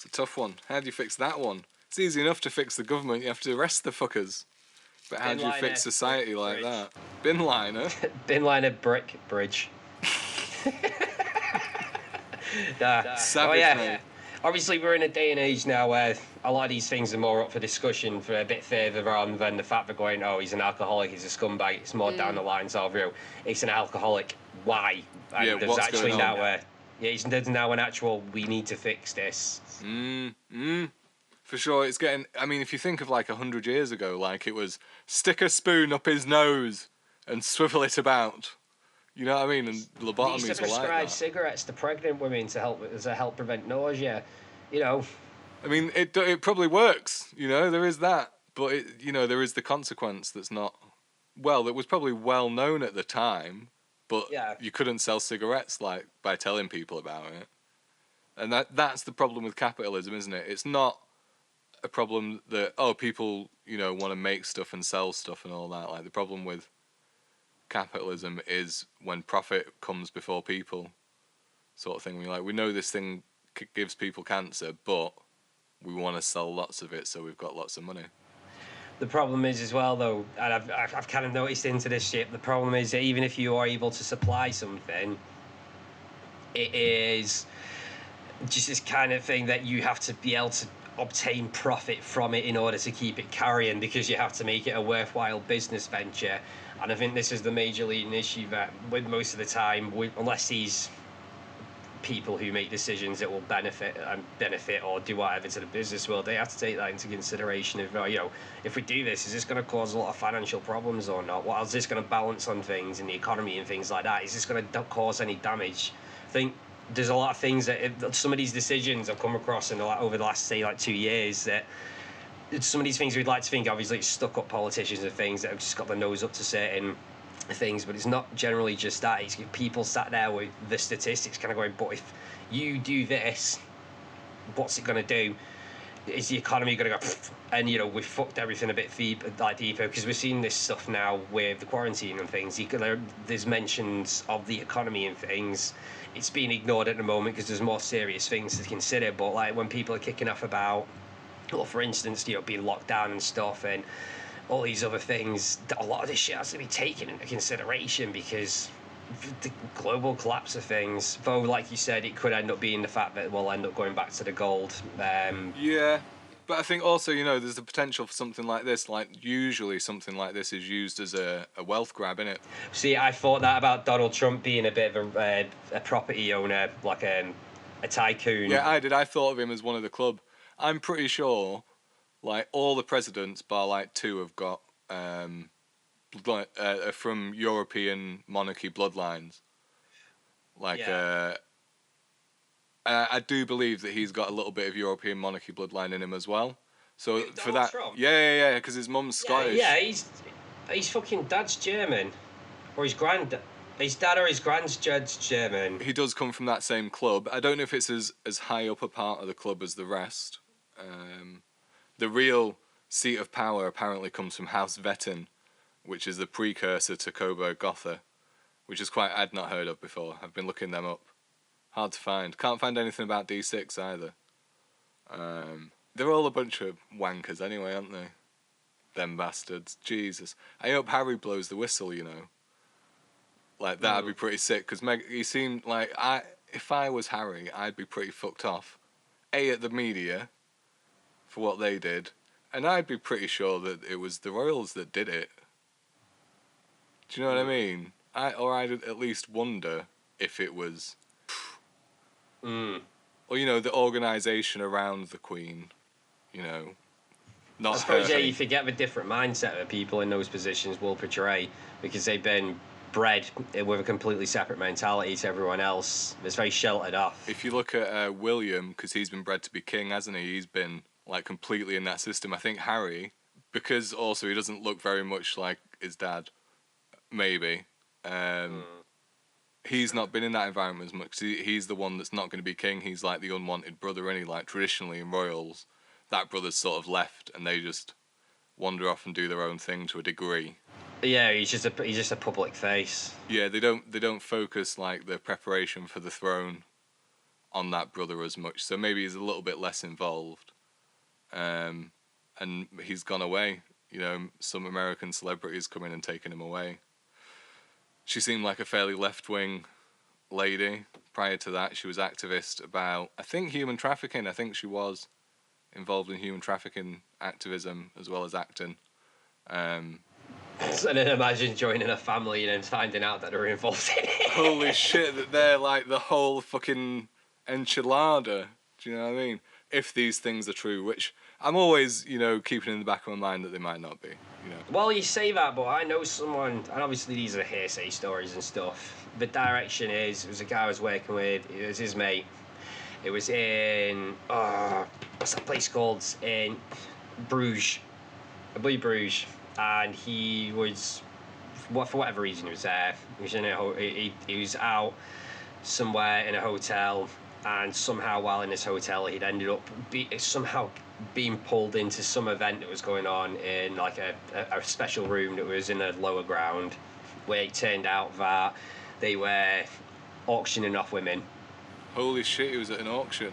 S1: a tough one. How do you fix that one? It's easy enough to fix the government. You have to arrest the fuckers. But how do you fix society like that? Bin liner?
S2: Bin liner brick bridge.
S1: Savage, mate.
S2: Obviously, we're in a day and age now where a lot of these things are more up for discussion for a bit further on than the fact they're going, he's an alcoholic, he's a scumbag. It's more down the lines of, it's an alcoholic. Why? And there's
S1: what's
S2: actually
S1: going on?
S2: now there's now an actual, we need to fix this.
S1: For sure, it's getting. I mean, if you think of like 100 years ago, like it was stick a spoon up his nose and swivel it about. You know what I mean? And lobotomies were like that.
S2: They used to prescribe cigarettes to pregnant women to help prevent nausea. I
S1: mean, it probably works. There is that, but there is the consequence that's not. Well, that was probably well known at the time, but you couldn't sell cigarettes like by telling people about it. And that's the problem with capitalism, isn't it? It's not a problem that people want to make stuff and sell stuff and all that. Like the problem with capitalism is when profit comes before people, sort of thing. We know this thing gives people cancer, but we want to sell lots of it, so we've got lots of money.
S2: The problem is as well, though, and I've kind of noticed into this shit. The problem is that even if you are able to supply something, it is just this kind of thing that you have to be able to obtain profit from it in order to keep it carrying, because you have to make it a worthwhile business venture. And I think this is the major leading issue that with most of the time, unless these people who make decisions that will benefit or do whatever to the business world, they have to take that into consideration. If we do this, is this going to cause a lot of financial problems or not? What is this going to balance on things in the economy and things like that? Is this going to cause any damage? I think there's a lot of things that some of these decisions I've come across over the last, say, 2 years, that some of these things we'd like to think, obviously, it's stuck up politicians and things that have just got their nose up to certain things, but it's not generally just that. It's people sat there with the statistics kind of going, but if you do this, what's it going to do? Is the economy going to go and we've fucked everything a bit deeper, because we're seeing this stuff now with the quarantine and things. There's mentions of the economy and things. It's being ignored at the moment because there's more serious things to consider, but when people are kicking off about, well, for instance, being locked down and stuff and all these other things, a lot of this shit has to be taken into consideration because the global collapse of things. Though, like you said, it could end up being the fact that we'll end up going back to the gold.
S1: Yeah, but I think also, there's the potential for something like this. Like, usually something like this is used as a wealth grab, innit?
S2: See, I thought that about Donald Trump being a bit of a property owner, like a tycoon.
S1: Yeah, I did. I thought of him as one of the club. I'm pretty sure, all the presidents, bar 2, have got from European monarchy bloodlines. I do believe that he's got a little bit of European monarchy bloodline in him as well. So for that,
S2: Trump?
S1: because his mum's Scottish.
S2: Yeah, he's fucking dad's German, or his granddad. His dad or his granddad's German.
S1: He does come from that same club. I don't know if it's as high up a part of the club as the rest. The real seat of power apparently comes from House Vetten, which is the precursor to Coburg Gotha, which is quite I'd not heard of before. I've been looking them up. Hard to find. Can't find anything about D6 either. They're all a bunch of wankers anyway, aren't they? Them bastards. Jesus. I hope Harry blows the whistle, you know. Like, that'd be pretty sick, because he seemed like, if I was Harry, I'd be pretty fucked off. At the media, for what they did, and I'd be pretty sure that it was the royals that did it. Do you know what I mean? I'd at least wonder if it was... Or, you know, the organisation around the Queen, you know, not
S2: I suppose,
S1: her.
S2: yeah, you forget the different mindset that people in those positions will portray, because they've been bred with a completely separate mentality to everyone else. It's very sheltered off.
S1: If you look at William, because he's been bred to be king, hasn't he? He's been, like, completely in that system. I think Harry, because also he doesn't look very much like his dad, maybe, he's not been in that environment as much. He's the one that's not going to be king. He's like the unwanted brother, and he, like, traditionally in royals, that brother's sort of left, and they just wander off and do their own thing to a degree.
S2: Yeah, he's just a public face.
S1: Yeah, they don't focus like the preparation for the throne on that brother as much. So maybe he's a little bit less involved. And he's gone away. You know, some American celebrities come in and taken him away. She seemed like a fairly left-wing lady. Prior to that, she was activist about, I think, human trafficking. I think she was involved in human trafficking activism as well as acting.
S2: So then imagine joining a family and then finding out that they're involved in it.
S1: Holy shit, that they're like the whole fucking enchilada. Do you know what I mean? If these things are true, which I'm always, you know, keeping in the back of my mind that they might not be, you know.
S2: Well, you say that, but I know someone, and obviously these are hearsay stories and stuff. The direction is, it was a guy I was working with, it was his mate. It was in, what's that place called? In Bruges. I believe Bruges. And he was, for whatever reason, he was there. He was he was out somewhere in a hotel, and somehow while in this hotel, he'd ended up somehow being pulled into some event that was going on in like a special room that was in a lower ground, where it turned out that they were auctioning off women.
S1: Holy shit, he was at an auction.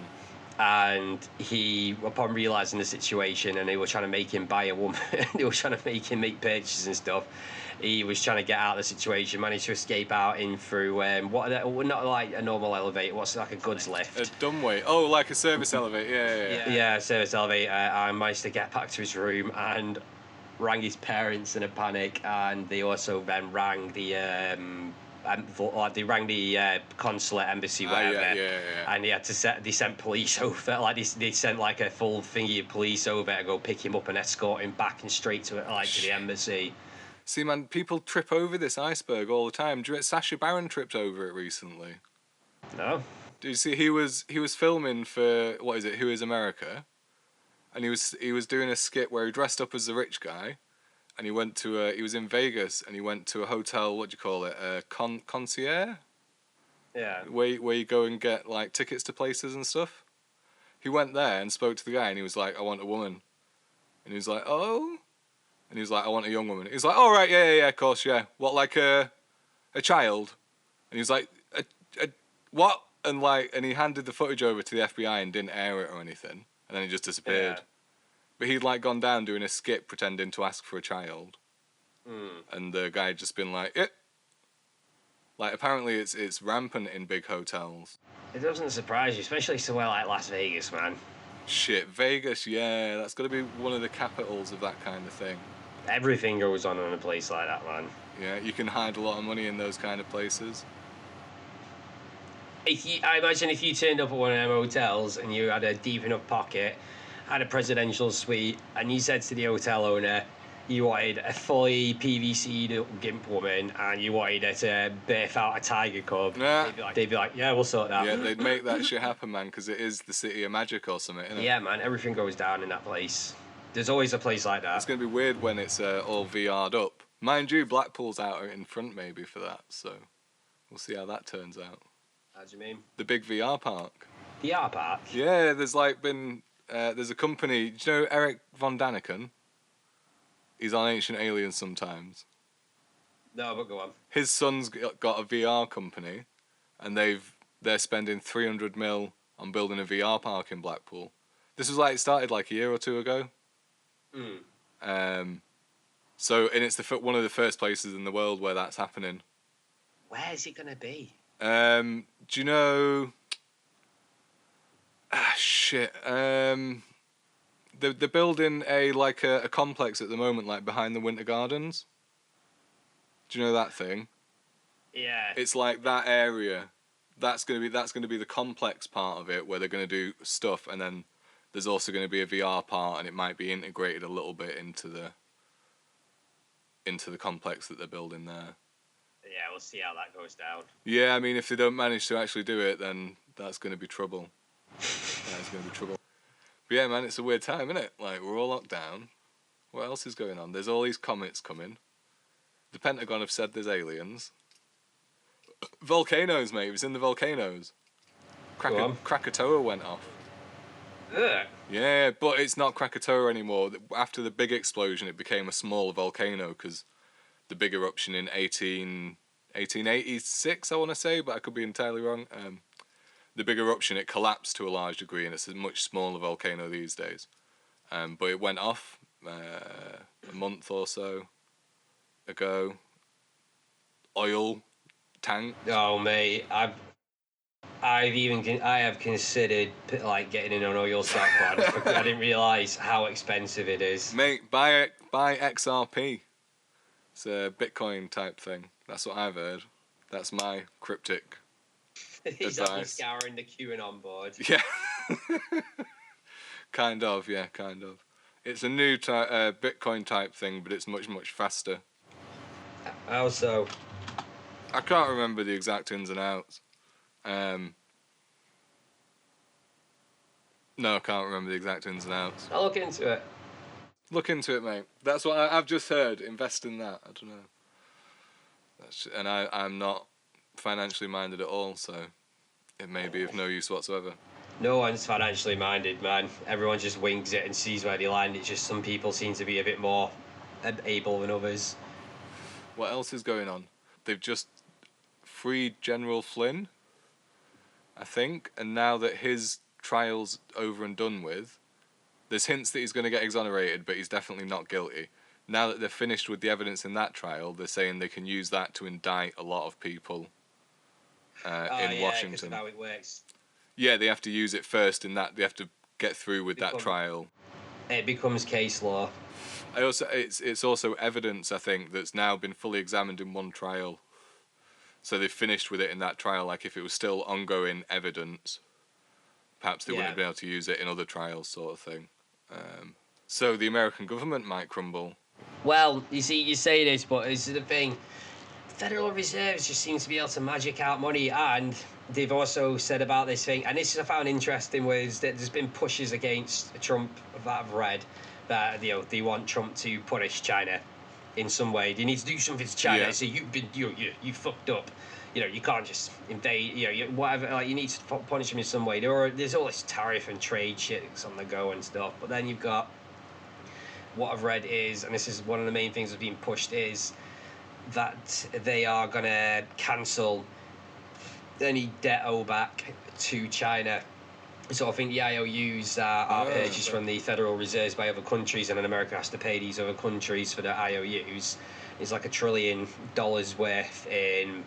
S2: And he, upon realising the situation, and they were trying to make him buy a woman, they were trying to make him make purchases and stuff, he was trying to get out of the situation, managed to escape out in through, not like a normal elevator, what's like a goods lift?
S1: A dumbway. Oh, like a service elevator, yeah.
S2: Yeah, service elevator, and managed to get back to his room and rang his parents in a panic, and they also then rang the consulate, embassy, whatever, and they sent police over, like they sent like a full thingy of police over to go pick him up and escort him back and straight to the embassy.
S1: See, man, people trip over this iceberg all the time. Sacha Baron tripped over it recently.
S2: No.
S1: Did you see he was filming for what is it? Who Is America? And he was doing a skit where he dressed up as the rich guy. And he went to he was in Vegas, and he went to a hotel. What do you call it? Concierge.
S2: Yeah.
S1: Where you go and get like tickets to places and stuff. He went there and spoke to the guy, and he was like, "I want a woman," and he was like, "Oh," and he was like, "I want a young woman." He was like, "All right, yeah, of course, yeah. What, like a child?" And he was like, "A what?" And he handed the footage over to the FBI and didn't air it or anything, and then he just disappeared.
S2: Yeah.
S1: But he'd like gone down doing a skit pretending to ask for a child. And the guy had just been like, "Eh." Like, apparently it's rampant in big hotels.
S2: It doesn't surprise you, especially somewhere like Las Vegas, man.
S1: Shit, Vegas, yeah, that's got to be one of the capitals of that kind of thing.
S2: Everything goes on in a place like that, man.
S1: Yeah, you can hide a lot of money in those kind of places.
S2: I imagine if you turned up at one of them hotels and you had a deep enough pocket, had a presidential suite, and you said to the hotel owner you wanted a fully PVC'd gimp woman and you wanted her to birth out a tiger cub, they'd be like, yeah, we'll sort that.
S1: Yeah, they'd make that shit happen, man, because it is the city of magic or something, isn't it?
S2: Yeah, man, everything goes down in that place. There's always a place like that.
S1: It's going to be weird when it's all VR'd up. Mind you, Blackpool's out in front maybe for that, so... We'll see how that turns out.
S2: How do you mean?
S1: The big VR park.
S2: VR park?
S1: Yeah, there's there's a company. Do you know Eric von Daniken? He's on Ancient Aliens sometimes.
S2: No, but go on.
S1: His son's got a VR company, and they're spending 300 mil on building a VR park in Blackpool. This was it started like a year or two ago. So, and it's one of the first places in the world where that's happening.
S2: Where is it gonna be?
S1: Do you know? Shit. They're building a complex at the moment, like behind the Winter Gardens. Do you know that thing?
S2: Yeah.
S1: It's like that area. That's gonna be the complex part of it where they're gonna do stuff, and then there's also gonna be a VR part, and it might be integrated a little bit into the complex that they're building there.
S2: Yeah, we'll see how that goes down.
S1: Yeah, I mean, if they don't manage to actually do it, then that's gonna be trouble. That's gonna be trouble. But yeah, man, it's a weird time, isn't it? Like, we're all locked down. What else is going on? There's all these comets coming. The Pentagon have said there's aliens. Volcanoes, mate. It was in the volcanoes. Krakatoa went off.
S2: Ugh.
S1: Yeah, but it's not Krakatoa anymore. After the big explosion, it became a smaller volcano because the big eruption in 1886, I want to say, but I could be entirely wrong. The big eruption, it collapsed to a large degree, and it's a much smaller volcano these days. But it went off a month or so ago. Oil tank.
S2: Oh, mate, I have considered getting in an oil stockpile. I didn't realise how expensive it is.
S1: Mate, buy XRP. It's a Bitcoin type thing. That's what I've heard. That's my cryptic
S2: He's
S1: advice.
S2: scouring the QAnon board.
S1: Yeah. kind of. It's a new Bitcoin type thing, but it's much, much faster.
S2: How so?
S1: I can't remember the exact ins and outs. No, I can't remember the exact ins and outs.
S2: I'll look into it.
S1: Look into it, mate. That's what I've just heard. Invest in that. I don't know. And I'm not financially minded at all, so it may be of no use whatsoever.
S2: No one's financially minded, man. Everyone just wings it and sees where they land. It's just some people seem to be a bit more able than others.
S1: What else is going on? They've just freed General Flynn, I think, and now that his trial's over and done with, there's hints that he's going to get exonerated, but he's definitely not guilty. Now that they're finished with the evidence in that trial, they're saying they can use that to indict a lot of people in Washington.
S2: Because of how it works.
S1: Yeah, they have to use it first in that. They have to get through with that trial.
S2: It becomes case law.
S1: It's also evidence, I think, that's now been fully examined in one trial. So they've finished with it in that trial. Like, if it was still ongoing evidence, perhaps they wouldn't have been able to use it in other trials, sort of thing. So the American government might crumble.
S2: Well, you see, you say this, but this is the thing. Federal Reserves just seems to be able to magic out money, and they've also said about this thing, and this I found interesting, was that there's been pushes against Trump that I've read, that they want Trump to punish China in some way. They need to do something to China. So you fucked up. You can't just invade. Whatever. Like, you need to punish them in some way. There's all this tariff and trade shit that's on the go and stuff. But then you've got what I've read is, and this is one of the main things that's being pushed, is that they are gonna cancel any debt owed back to China. So I think the IOUs are purchased from the Federal Reserves by other countries, and then America has to pay these other countries for their IOUs. It's like $1 trillion worth in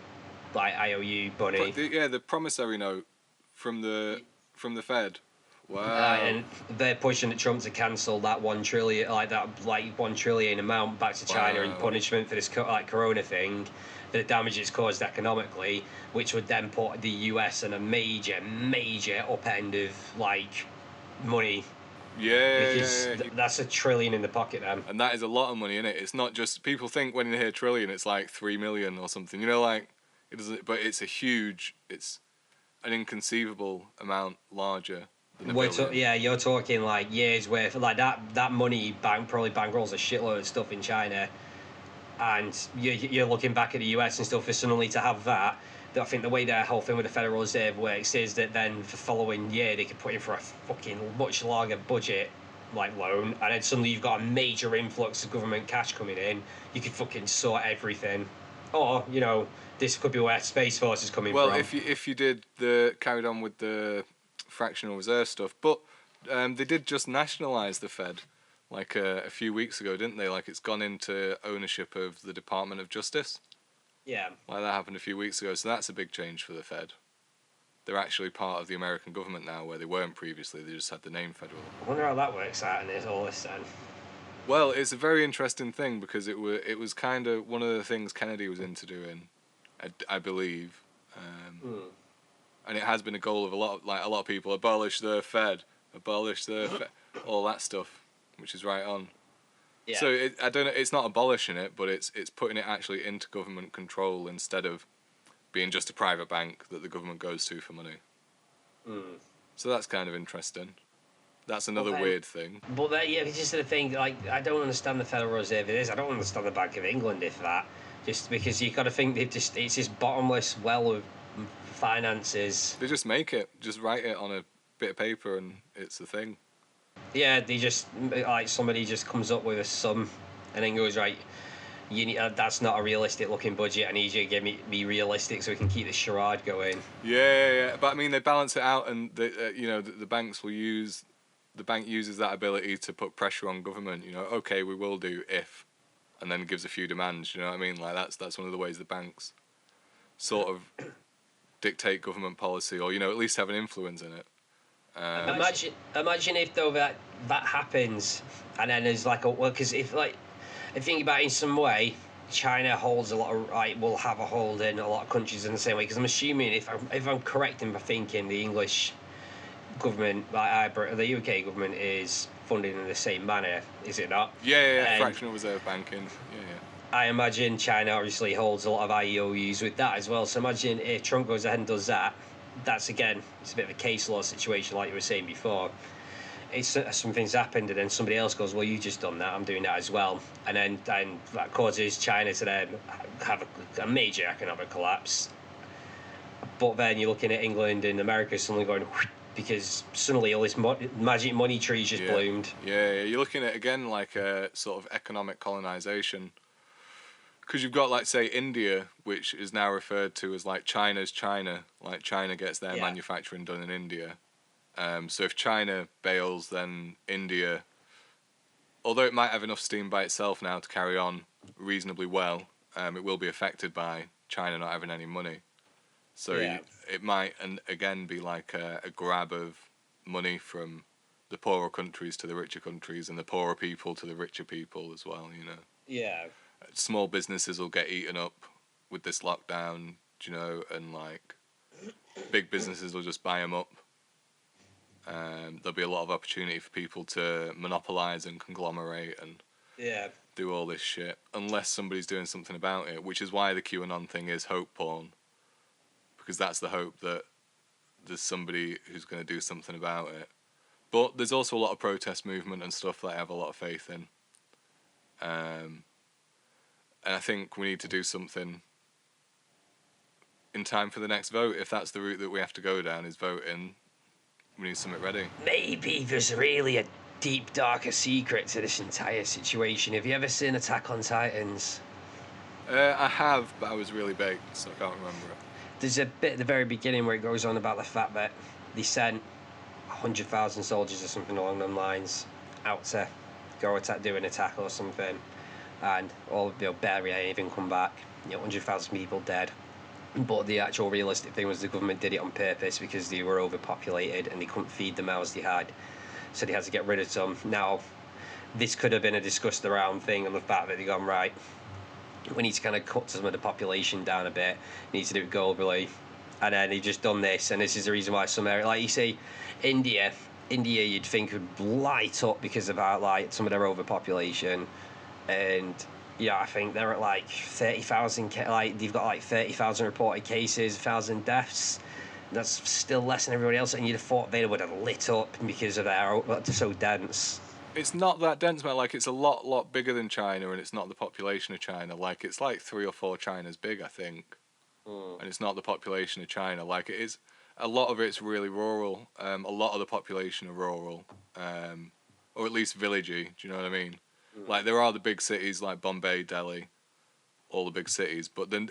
S2: IOU money.
S1: The promissory note from the Fed. Wow.
S2: And they're pushing at Trump to cancel that $1 trillion, $1 trillion amount back to China in punishment for this Corona thing, for the damage it's caused economically, which would then put the US in a major upend of money.
S1: Yeah,
S2: because that's $1 trillion in the pocket then.
S1: And that is a lot of money, isn't it? It's not just, people think when you hear trillion, it's like 3 million or something. It doesn't. But it's it's an inconceivable amount larger.
S2: You're talking years worth. That money probably bankrolls a shitload of stuff in China, and you're looking back at the US and stuff for suddenly to have that I think the way their whole thing with the Federal Reserve works is that then for the following year they could put in for a fucking much larger budget like loan, and then suddenly you've got a major influx of government cash coming in. You could fucking sort everything, or this could be where Space Force is coming
S1: Well,
S2: from.
S1: if you did carried on with the fractional reserve stuff, but they did just nationalise the Fed like a few weeks ago, didn't they? Like it's gone into ownership of the Department of Justice.
S2: Yeah.
S1: Like that happened a few weeks ago, so that's a big change for the Fed. They're actually part of the American government now, where they weren't previously. They just had the name federal.
S2: I wonder how that works out in this all this then.
S1: Well, it's a very interesting thing because it was kind of one of the things Kennedy was into doing, I believe, and it has been a goal of a lot of people. Abolish the Fed, all that stuff, which is right on.
S2: Yeah.
S1: So I don't know. It's not abolishing it, but it's putting it actually into government control instead of being just a private bank that the government goes to for money. So that's kind of interesting. That's another weird thing.
S2: But it's just the thing. Like, I don't understand the Federal Reserve. It is. I don't understand the Bank of England if that. Just because you got to think it's this bottomless well of finances.
S1: They just make it, just write it on a bit of paper, and it's a thing.
S2: Yeah, they just like somebody just comes up with a sum, and then goes right. You need, that's not a realistic looking budget. I need you to give me realistic so we can keep the charade going.
S1: Yeah. But I mean, they balance it out, and the banks will use. The bank uses that ability to put pressure on government. Okay, we will do if, and then gives a few demands. You know what I mean? Like that's one of the ways the banks sort of dictate government policy, or at least have an influence in it.
S2: Imagine if though that happens, and then there's like because if think about it in some way, China holds a lot of will have a hold in a lot of countries in the same way. Because I'm assuming if I'm correct in my thinking, the English government, the UK government is funded in the same manner, is it not?
S1: Yeah. Fractional reserve banking. Yeah.
S2: I imagine China obviously holds a lot of IOUs with that as well. So imagine if Trump goes ahead and does that. It's a bit of a case law situation, like you were saying before. It's something's happened, and then somebody else goes, "Well, you just done that. I'm doing that as well," and then that causes China to then have a major economic collapse. But then you're looking at England and America suddenly going because suddenly all this magic money trees just bloomed.
S1: Yeah, you're looking at again like a sort of economic colonization. Because you've got, like, say, India, which is now referred to as, like, China's China. Like, China gets their manufacturing done in India. So if China bails, then India, although it might have enough steam by itself now to carry on reasonably well, it will be affected by China not having any money. So it might, and again, be like a grab of money from the poorer countries to the richer countries, and the poorer people to the richer people as well,
S2: Yeah.
S1: Small businesses will get eaten up with this lockdown, and like big businesses will just buy them up. There'll be a lot of opportunity for people to monopolize and conglomerate and do all this shit unless somebody's doing something about it, which is why the QAnon thing is hope porn, because that's the hope that there's somebody who's going to do something about it. But there's also a lot of protest movement and stuff that I have a lot of faith in. And I think we need to do something in time for the next vote. If that's the route that we have to go down, is voting, we need something ready.
S2: Maybe there's really a deep, darker secret to this entire situation. Have you ever seen Attack on Titans?
S1: I have, but I was really baked, so I can't remember it.
S2: There's a bit at the very beginning where it goes on about the fact that they sent 100,000 soldiers or something along them lines out to go do an attack or something. And all barely even come back. 100,000 people dead. But the actual realistic thing was the government did it on purpose because they were overpopulated and they couldn't feed the mouths they had, so they had to get rid of some. Now, this could have been a discussed around thing on the fact that they gone right. We need to kind of cut some of the population down a bit. We need to do it globally, and then they've just done this. And this is the reason why some areas, like you say, India, you'd think would light up because of like some of their overpopulation. And I think they're at like 30,000. Like they've got like 30,000 reported cases, 1,000 deaths. That's still less than everybody else, and you'd have thought they would have lit up because of they're so dense.
S1: It's not that dense, man. Like it's a lot bigger than China, and it's not the population of China. Like it's like 3 or 4 Chinas big, I think. and it's not the population of China. Like it is, a lot of it's really rural. A lot of the population are rural, or at least villagey. Do you know what I mean? Like there are the big cities like Bombay, Delhi, all the big cities, but then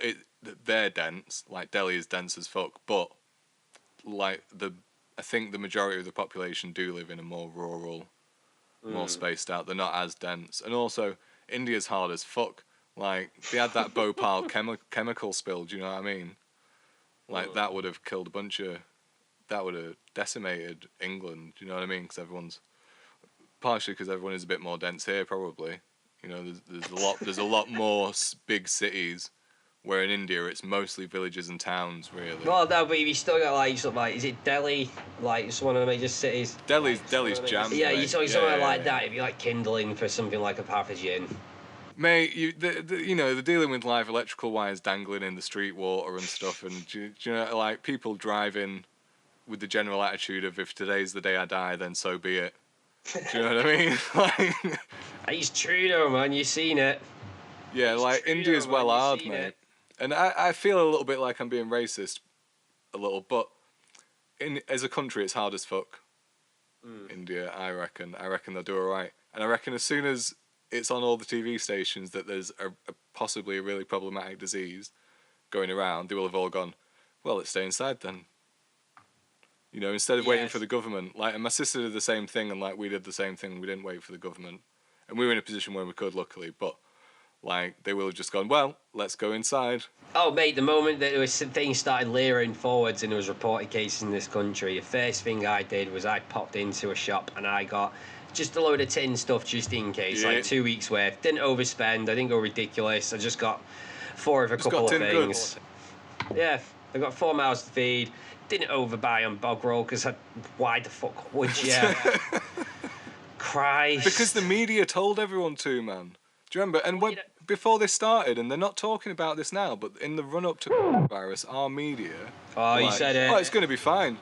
S1: they're dense. Like Delhi is dense as fuck, but like I think the majority of the population do live in a more rural, more spaced out. They're not as dense, and also India's hard as fuck. Like they had that Bhopal chemical spill. Do you know what I mean? Like that would have killed a bunch of, that would have decimated England. Do you know what I mean? Because partially because everyone is a bit more dense here, probably. You know, there's a lot more big cities, where in India it's mostly villages and towns, really.
S2: Well, no, but you still got like something like, is it Delhi? Like it's one of the major cities.
S1: Delhi's jammed.
S2: Yeah, you
S1: mate.
S2: talking somewhere like that. It'd be like kindling for something like a pathogen.
S1: Mate, you know, they're dealing with live electrical wires dangling in the street water and stuff, and do you know, like people driving with the general attitude of if today's the day I die, then so be it. Do you know what I mean? Like,
S2: It's true though, man. You've seen it.
S1: yeah, like India's well hard, mate. And I feel a little bit like I'm being racist, a little, but as a country, it's hard as fuck. India, I reckon they'll do alright, and I reckon as soon as it's on all the TV stations that there's possibly a really problematic disease going around, they will have all gone, well, let's stay inside then. You know, instead of waiting for the government. Like, and my sister did the same thing, and like we did the same thing. We didn't wait for the government, and we were in a position where we could, luckily. But like, they will have just gone, well, let's go inside.
S2: Oh, mate, the moment that things started layering forwards and there was reported cases in this country, the first thing I did was I popped into a shop and I got just a load of tin stuff just in case, like 2 weeks worth. Didn't overspend, I didn't go ridiculous. I just got 4 of a couple of things. Yeah, I got 4 mouths to feed. Didn't overbuy on bog roll because why the fuck would you? Christ.
S1: Because the media told everyone to, man. Do you remember? And before this started, and they're not talking about this now, but in the run-up to coronavirus, our media...
S2: Oh, you said it.
S1: Oh, it's going to be fine.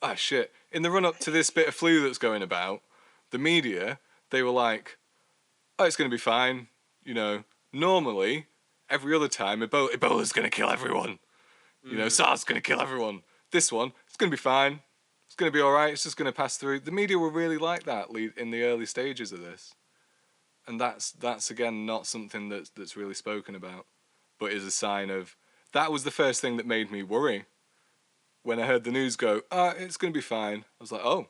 S1: Oh, shit. In the run-up to this bit of flu that's going about, the media, they were like, oh, it's going to be fine. You know, normally, every other time, Ebola's going to kill everyone. You know, SARS is going to kill everyone. This one, it's going to be fine. It's going to be all right. It's just going to pass through. The media were really like that in the early stages of this. And that's again not something that's really spoken about, but is a sign of, that was the first thing that made me worry. When I heard the news go, it's going to be fine. I was like, oh,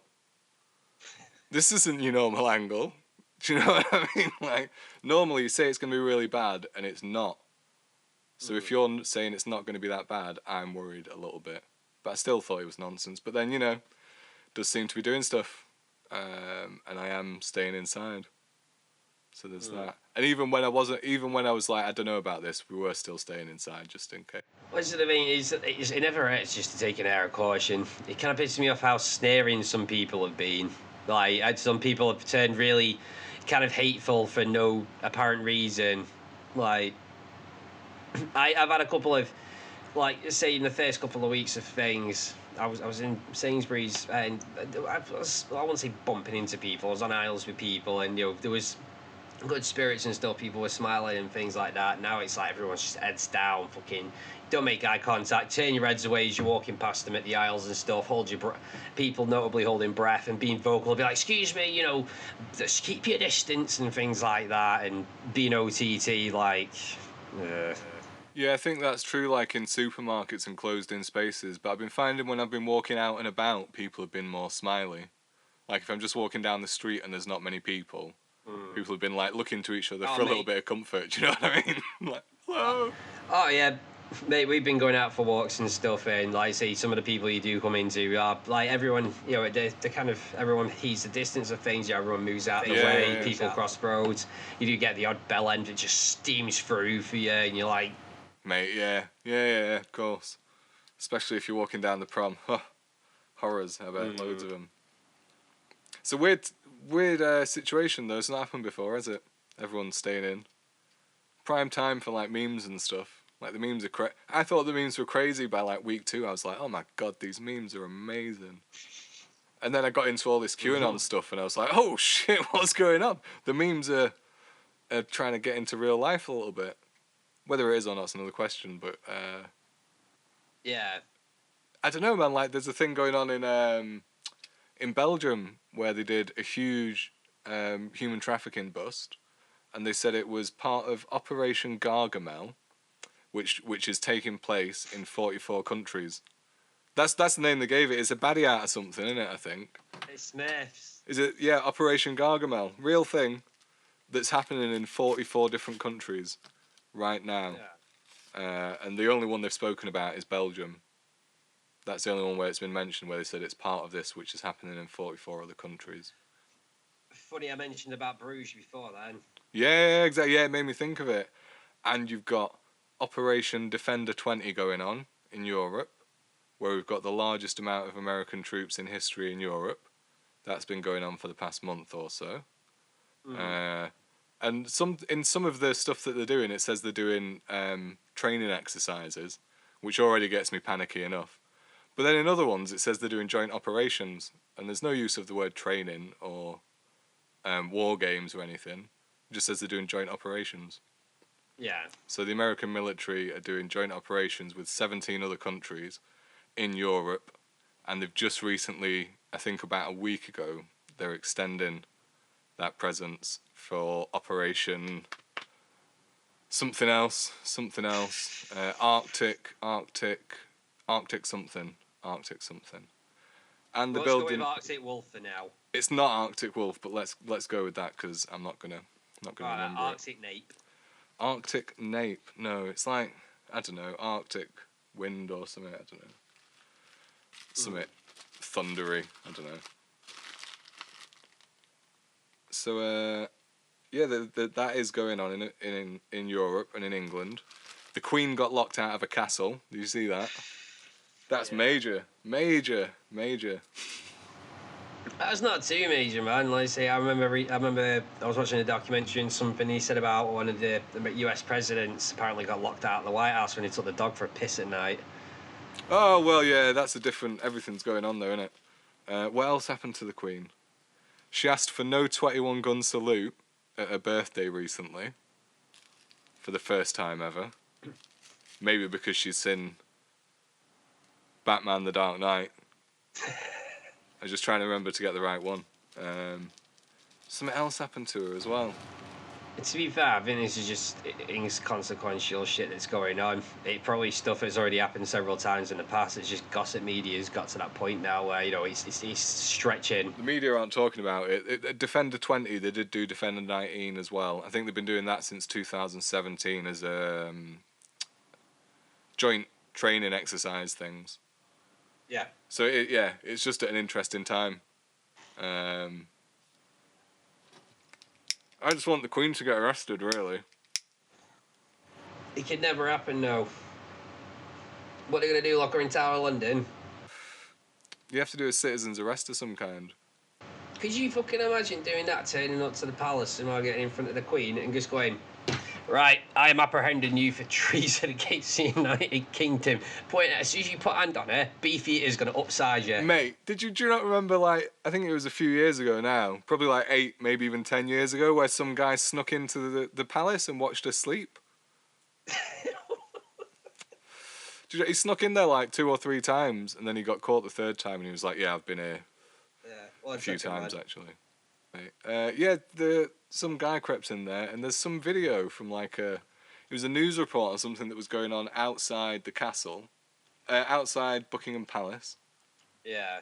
S1: this isn't your normal angle. Do you know what I mean? Like, normally you say it's going to be really bad, and it's not. So if you're saying it's not going to be that bad, I'm worried a little bit. But I still thought it was nonsense. But then, you know, does seem to be doing stuff. And I am staying inside. So there's that. And even when I was like, I don't know about this, we were still staying inside just in case.
S2: What's the thing is, it never hurts just to take an air of caution. It kind of pisses me off how sneering some people have been. Like, some people have turned really kind of hateful for no apparent reason. Like, I've had a couple of, like, say in the first couple of weeks of things, I was in Sainsbury's and I won't say bumping into people. I was on aisles with people, and you know there was good spirits and stuff. People were smiling and things like that. Now it's like everyone's just heads down, fucking don't make eye contact, turn your heads away as you're walking past them at the aisles and stuff. Hold your people notably holding breath and being vocal, be like, excuse me, you know, just keep your distance and things like that, and being OTT like.
S1: Yeah, I think that's true, like in supermarkets and closed-in spaces, but I've been finding when I've been walking out and about, people have been more smiley. Like, if I'm just walking down the street and there's not many people, people have been, like, looking to each other for a little bit of comfort, do you know what I mean? Like, hello?
S2: Oh, yeah. Mate, we've been going out for walks and stuff, and, like I say, some of the people you do come into are, like, everyone, you know, they kind of, everyone heeds the distance of things, everyone moves out of the way, people cross roads, you do get the odd bell end that just steams through for you, and you're like...
S1: Mate, yeah, of course. Especially if you're walking down the prom. Horrors, I bet, loads of them. It's a weird situation, though. It's not happened before, has it? Everyone's staying in. Prime time for, like, memes and stuff. Like, the memes are I thought the memes were crazy by, like, week 2. I was like, oh my god, these memes are amazing. And then I got into all this QAnon stuff, and I was like, oh shit, what's going on? The memes are trying to get into real life a little bit. Whether it is or not is another question, but
S2: Yeah.
S1: I don't know, man. Like, there's a thing going on in Belgium where they did a huge human trafficking bust, and they said it was part of Operation Gargamel, which is taking place in 44 countries. That's the name they gave it. It's a baddie out or something, isn't it? I think.
S2: It's Smiths.
S1: Is it? Yeah, Operation Gargamel, real thing that's happening in 44 different countries right now. And the only one they've spoken about is Belgium. That's the only one where it's been mentioned where they said it's part of this, which is happening in 44 other countries.
S2: Funny I mentioned about Bruges before then.
S1: Yeah, exactly. Yeah, it made me think of it. And you've got Operation Defender 20 going on in Europe, where we've got the largest amount of American troops in history in Europe. That's been going on for the past month or so. And in some of the stuff that they're doing, it says they're doing training exercises, which already gets me panicky enough. But then in other ones, it says they're doing joint operations, and there's no use of the word training or war games or anything. It just says they're doing joint operations.
S2: Yeah.
S1: So the American military are doing joint operations with 17 other countries in Europe, and they've just recently, I think about a week ago, they're extending that presence for Operation something else, Arctic something. And the
S2: Let's go
S1: building.
S2: with Arctic Wolf for now.
S1: It's not Arctic Wolf, but let's go with that because I'm not gonna remember
S2: Arctic Nape.
S1: Arctic Nape. No, it's like I don't know, Arctic Wind or something. I don't know. Something thundery. I don't know. So yeah, that is going on in Europe and in England. The Queen got locked out of a castle. Did you see that? That's major.
S2: That's not too major, man. Like I say, I remember I was watching a documentary and something he said about one of the U.S. presidents apparently got locked out of the White House when he took the dog for a piss at night.
S1: Oh well, yeah, that's a different. Everything's going on there, isn't it? What else happened to the Queen? She asked for no 21 gun salute at her birthday recently. For the first time ever. Maybe because she's seen Batman: The Dark Knight. I'm just trying to remember to get the right one. Something else happened to her as well.
S2: To be fair, I think this is just inconsequential shit that's going on. It probably stuff that's already happened several times in the past. It's just gossip media's got to that point now where it's stretching.
S1: The media aren't talking about it. Defender 20, they did do Defender 19 as well. I think they've been doing that since 2017 as joint training exercise things.
S2: Yeah.
S1: So it's just an interesting time. I just want the Queen to get arrested, really.
S2: It could never happen, no. What are they going to do, lock her in Tower London?
S1: You have to do a citizen's arrest of some kind.
S2: Could you fucking imagine doing that, turning up to the palace and getting in front of the Queen and just going, right, I am apprehending you for treason against the United Kingdom. Point as soon as you put a hand on her, Beefeater's going to upsize you.
S1: Mate, do you not remember, like, I think it was a few years ago now, probably like 8, maybe even 10 years ago, where some guy snuck into the palace and watched her sleep? He snuck in there like 2 or 3 times, and then he got caught the third time, and he was like, yeah, I've been here a few times, actually. Some guy crept in there, and there's some video from it was a news report or something that was going on outside the castle, outside Buckingham Palace.
S2: Yeah.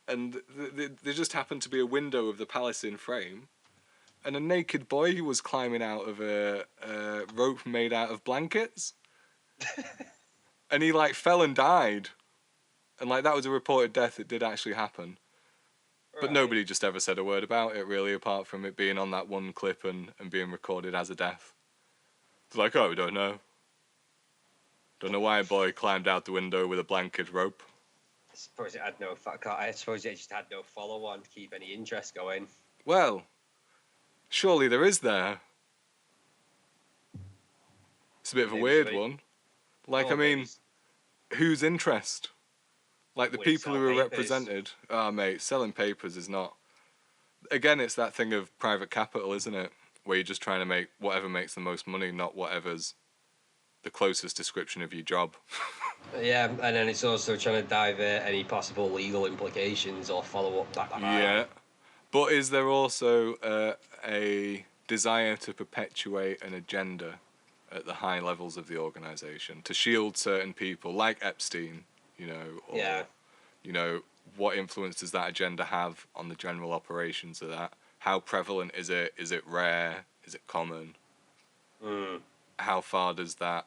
S1: And there just happened to be a window of the palace in frame, and a naked boy was climbing out of a rope made out of blankets. And he fell and died. And that was a reported death. It did actually happen. Right. But nobody just ever said a word about it, really, apart from it being on that one clip and being recorded as a death. It's like, oh, we don't know. Don't know why a boy climbed out the window with a blanket rope.
S2: I suppose it just had no follow-on to keep any interest going.
S1: Well, surely there is there. It's a bit of a weird one. Whose interest? The people who are represented. Oh, mate, selling papers is not... Again, it's that thing of private capital, isn't it? Where you're just trying to make whatever makes the most money, not whatever's the closest description of your job.
S2: Yeah, and then it's also trying to divert any possible legal implications or follow up that.
S1: Yeah. But is there also a desire to perpetuate an agenda at the high levels of the organisation to shield certain people, like Epstein, or
S2: Yeah.
S1: what influence does that agenda have on the general operations of that? How prevalent is it? Is it rare? Is it common? How far does that?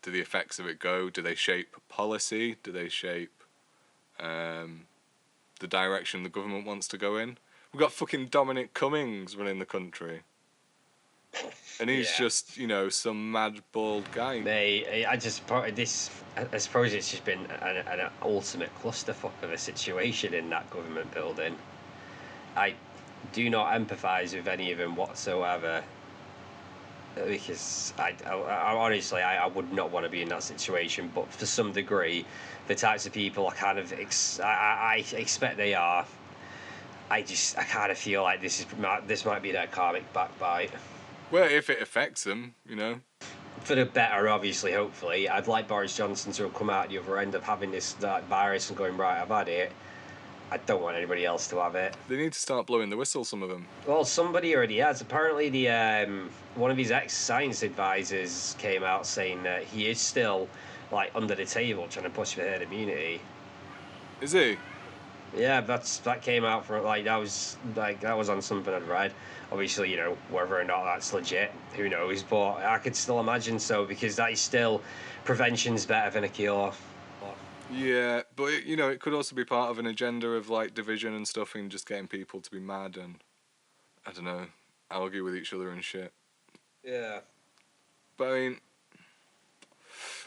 S1: Do the effects of it go? Do they shape policy? Do they shape the direction the government wants to go in? We've got fucking Dominic Cummings running the country. And he's just, some mad bald guy.
S2: I suppose it's just been an ultimate clusterfuck of a situation in that government building. I do not empathise with any of them whatsoever, because I honestly I would not want to be in that situation. But for some degree, the types of people I kind of I expect they are. I kind of feel like this might be their karmic backbite.
S1: Well, if it affects them,
S2: For the better, obviously, hopefully. I'd like Boris Johnson to have come out the other end of having that virus and going, right, I've had it. I don't want anybody else to have it.
S1: They need to start blowing the whistle, some of them.
S2: Well, somebody already has. Apparently, one of his ex-science advisors came out saying that he is still, under the table trying to push for herd immunity.
S1: Is he?
S2: Yeah, that came out from that was on something I'd read. Obviously, whether or not that's legit, who knows? But I could still imagine so, because that is still prevention's better than a cure.
S1: Yeah, but it could also be part of an agenda of division and stuff, and just getting people to be mad and I don't know, argue with each other and shit.
S2: Yeah.
S1: But I mean,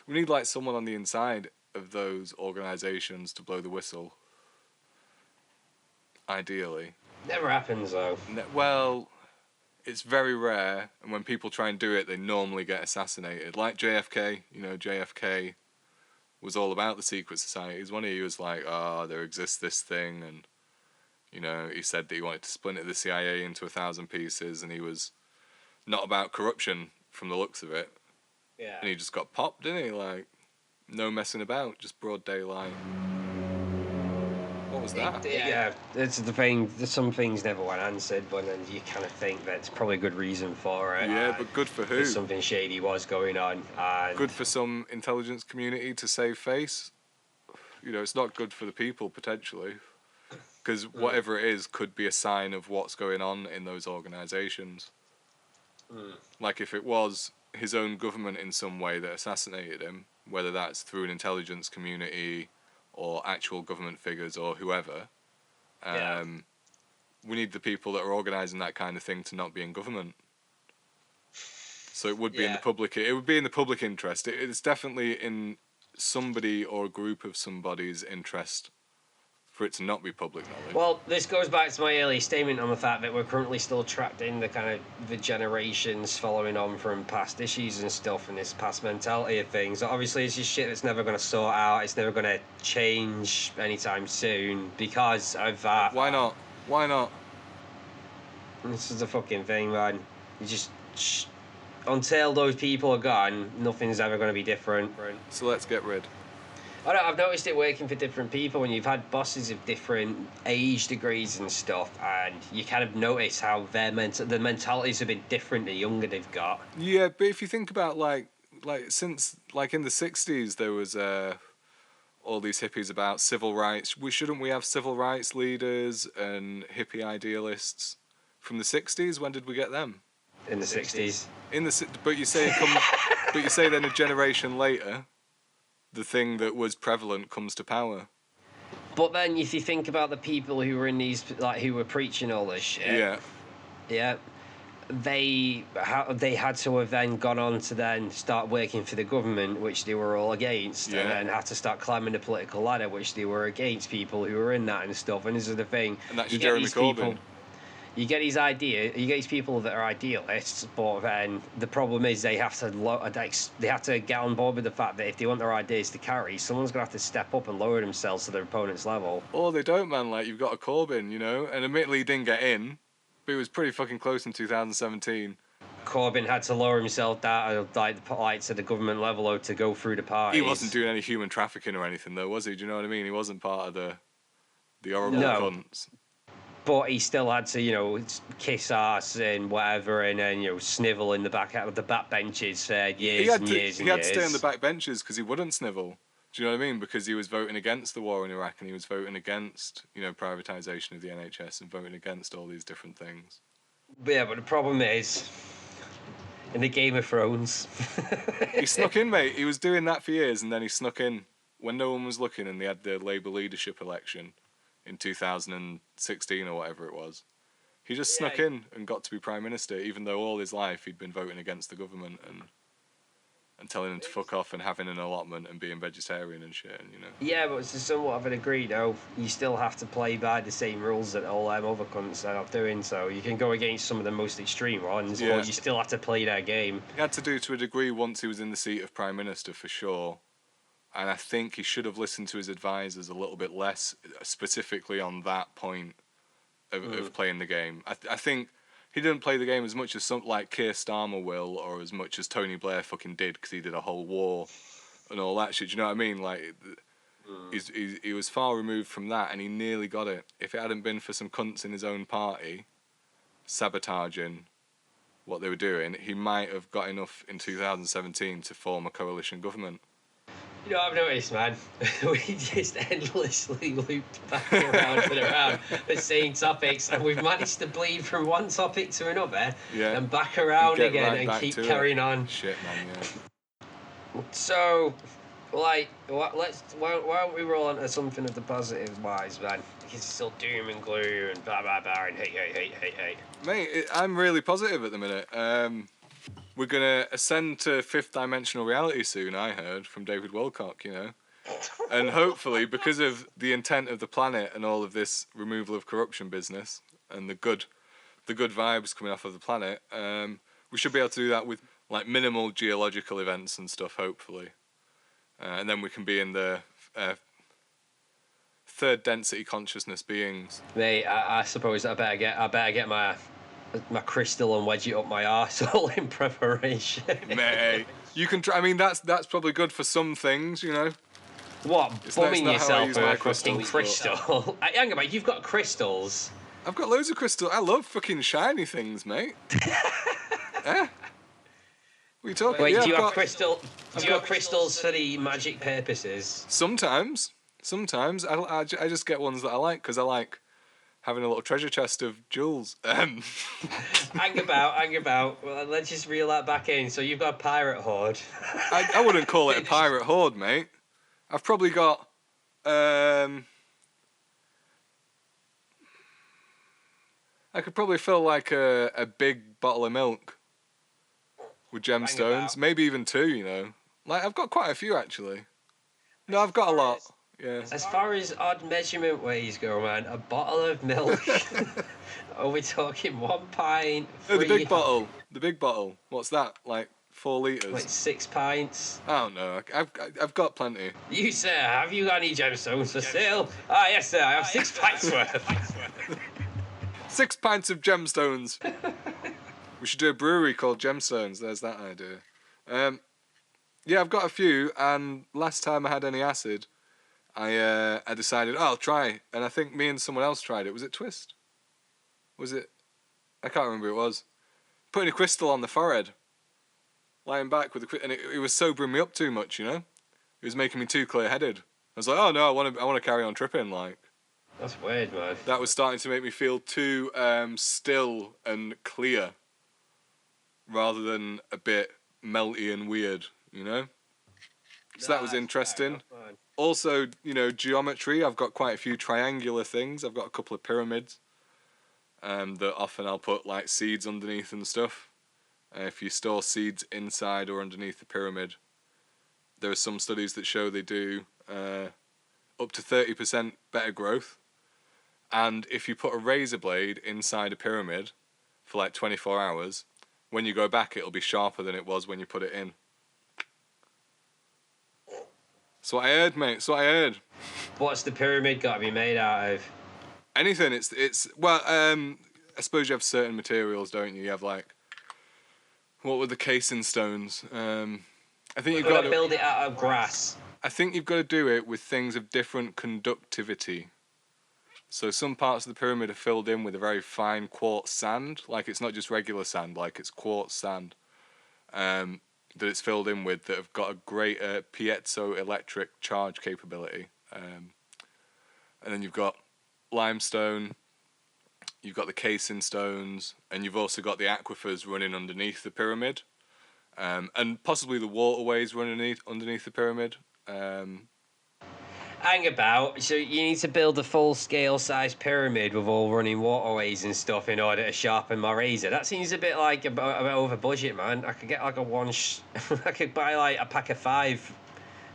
S1: we need someone on the inside of those organisations to blow the whistle. Ideally.
S2: Never happens though.
S1: Well, it's very rare, and when people try and do it, they normally get assassinated. Like JFK, JFK was all about the secret societies. One of you was like, there exists this thing, and he said that he wanted to splinter the CIA into 1,000 pieces, and he was not about corruption from the looks of it.
S2: Yeah.
S1: And he just got popped, didn't he? No messing about, just broad daylight. What was that?
S2: Yeah, it's the thing. Some things never went answered, but then you kind of think that's probably a good reason for it.
S1: Yeah, but good for who?
S2: Something shady was going on. And
S1: good for some intelligence community to save face. It's not good for the people, potentially. Because whatever it is could be a sign of what's going on in those organisations. If it was his own government in some way that assassinated him, whether that's through an intelligence community or actual government figures or whoever, we need the people that are organising that kind of thing to not be in government. So it would be in the public. It would be in the public interest. It's definitely in somebody or a group of somebody's interest for it to not be public knowledge.
S2: Well, this goes back to my earlier statement on the fact that we're currently still trapped in the kind of the generations following on from past issues and stuff, and this past mentality of things. Obviously, it's just shit that's never going to sort out. It's never going to change anytime soon because of that.
S1: Why not? Why not?
S2: This is the fucking thing, man. You just until those people are gone, nothing's ever going to be different.
S1: So let's get rid.
S2: I've noticed it working for different people when you've had bosses of different age degrees and stuff, and you kind of notice how the mentalities have been different the younger they've got.
S1: Yeah, but if you think about since in the 60s there was all these hippies about civil rights. Shouldn't we have civil rights leaders and hippie idealists from the 60s? When did we get them?
S2: In the 60s.
S1: But you say it comes. But you say then a generation later, the thing that was prevalent comes to power.
S2: But then, if you think about the people who were in these, who were preaching all this shit, they had to have then gone on to then start working for the government, which they were all against, and then had to start climbing the political ladder, which they were against people who were in that and stuff. And this is the thing.
S1: And that's Jeremy Corbyn.
S2: You get these people that are idealists, but then the problem is they have to get on board with the fact that if they want their ideas to carry, someone's going to have to step up and lower themselves to their opponent's level.
S1: Or they don't, man. You've got a Corbyn, and admittedly he didn't get in, but he was pretty fucking close in 2017.
S2: Corbyn had to lower himself down like to the government level or to go through the parties.
S1: He wasn't doing any human trafficking or anything, though, was he? Do you know what I mean? He wasn't part of the horrible cunts.
S2: But he still had to, kiss ass and whatever, and then snivel in the back out of the back benches for years and years.
S1: He had to stay on the back benches because he wouldn't snivel. Do you know what I mean? Because he was voting against the war in Iraq, and he was voting against privatisation of the NHS and voting against all these different things.
S2: Yeah, but the problem is, in the Game of Thrones,
S1: he snuck in, mate. He was doing that for years, and then he snuck in when no one was looking, and they had the Labour leadership election in 2016 or whatever it was. He just snuck in and got to be Prime Minister, even though all his life he'd been voting against the government and telling them to fuck off and having an allotment and being vegetarian and shit,
S2: Yeah, but it's somewhat of an agree, though. You still have to play by the same rules that all them other cunts are doing, so you can go against some of the most extreme ones, or you still have to play their game.
S1: He had to do to a degree once he was in the seat of Prime Minister, for sure. And I think he should have listened to his advisors a little bit less, specifically on that point of playing the game. I think he didn't play the game as much as something like Keir Starmer will, or as much as Tony Blair fucking did, because he did a whole war and all that shit. Do you know what I mean? Like, he was far removed from that, and he nearly got it. If it hadn't been for some cunts in his own party sabotaging what they were doing, he might have got enough in 2017 to form a coalition government.
S2: I've noticed, man, we just endlessly looped back around and around the same topics, and we've managed to bleed from one topic to another and back around again and keep carrying on.
S1: Shit, man, yeah.
S2: So, why don't we roll on to something of the positive wise, man? Because it's still doom and gloom and blah, blah, blah, and hey.
S1: Mate, I'm really positive at the minute. We're going to ascend to fifth dimensional reality soon, I heard, from David Wilcock, And hopefully, because of the intent of the planet and all of this removal of corruption business and the good vibes coming off of the planet, we should be able to do that with like minimal geological events and stuff, hopefully. And then we can be in the third density consciousness beings.
S2: Mate, I suppose I better get my crystal and wedge it up my arsehole in preparation.
S1: Mate, you can try. I mean, that's probably good for some things,
S2: What, bumming yourself with a fucking
S1: crystal?
S2: Hang on, mate, you've got crystals.
S1: I've got loads of crystals. I love fucking shiny things, mate. What are you talking?
S2: Wait, do you have crystals for the magic purposes?
S1: Sometimes. I just get ones that I like because I like having a little treasure chest of jewels.
S2: Hang about. Well, let's just reel that back in. So you've got a pirate horde.
S1: I wouldn't call it a pirate horde, mate. I've probably got... I could probably fill like a big bottle of milk with gemstones. Maybe even 2, Like, I've got quite a few, actually. No, I've got a lot. Yeah.
S2: As far as odd measurement ways go, man, a bottle of milk. Are we talking 1 pint?
S1: No, the big bottle. The big bottle. What's that? Like 4 litres?
S2: Like 6 pints?
S1: I don't know. I've got plenty.
S2: You, sir, have you got any gemstones for sale? Ah, yes, sir. I have 6 pints worth.
S1: 6 pints of gemstones. We should do a brewery called Gemstones. There's that idea. Yeah, I've got a few, and last time I had any acid, I decided, I'll try. And I think me and someone else tried it. Was it Twist? Was it? I can't remember who it was. Putting a crystal on the forehead. Lying back with and it was sobering me up too much, It was making me too clear-headed. I was like, oh no, I want to carry on tripping, like.
S2: That's weird, man.
S1: That was starting to make me feel too still and clear, rather than a bit melty and weird, So that was interesting. Also, geometry. I've got quite a few triangular things. I've got a couple of pyramids that often I'll put like seeds underneath and stuff. If you store seeds inside or underneath the pyramid, there are some studies that show they do up to 30% better growth. And if you put a razor blade inside a pyramid for like 24 hours, when you go back, it'll be sharper than it was when you put it in. That's what I heard, mate. That's what I heard.
S2: What's the pyramid got to be made out of?
S1: Anything. Well, I suppose you have certain materials, don't you? You have like What were the casing stones? I think
S2: We're
S1: you've
S2: going
S1: got
S2: to
S1: to.
S2: build it out of grass.
S1: I think you've got to do it with things of different conductivity. So some parts of the pyramid are filled in with a very fine quartz sand, like it's not just regular sand, like it's quartz sand that it's filled in with that have got a greater piezoelectric charge capability. And then you've got limestone, you've got the casing stones, and you've also got the aquifers running underneath the pyramid, and possibly the waterways running underneath the pyramid.
S2: Hang about. So you need to build a full-scale size pyramid with all running waterways and stuff in order to sharpen my razor. That seems a bit like a bit over budget, man. I could get like I could buy like a pack of 5,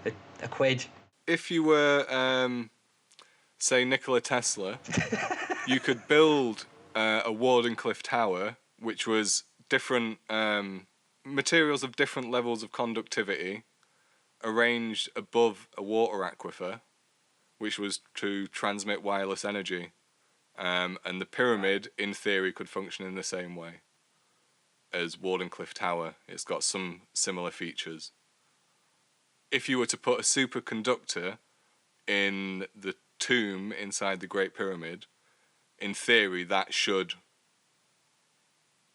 S2: a quid.
S1: If you were, say, Nikola Tesla, you could build a Wardenclyffe tower, which was different materials of different levels of conductivity, arranged above a water aquifer, which was to transmit wireless energy. And the pyramid, in theory, could function in the same way as Wardenclyffe Tower. It's got some similar features. If you were to put a superconductor in the tomb inside the Great Pyramid, in theory, that should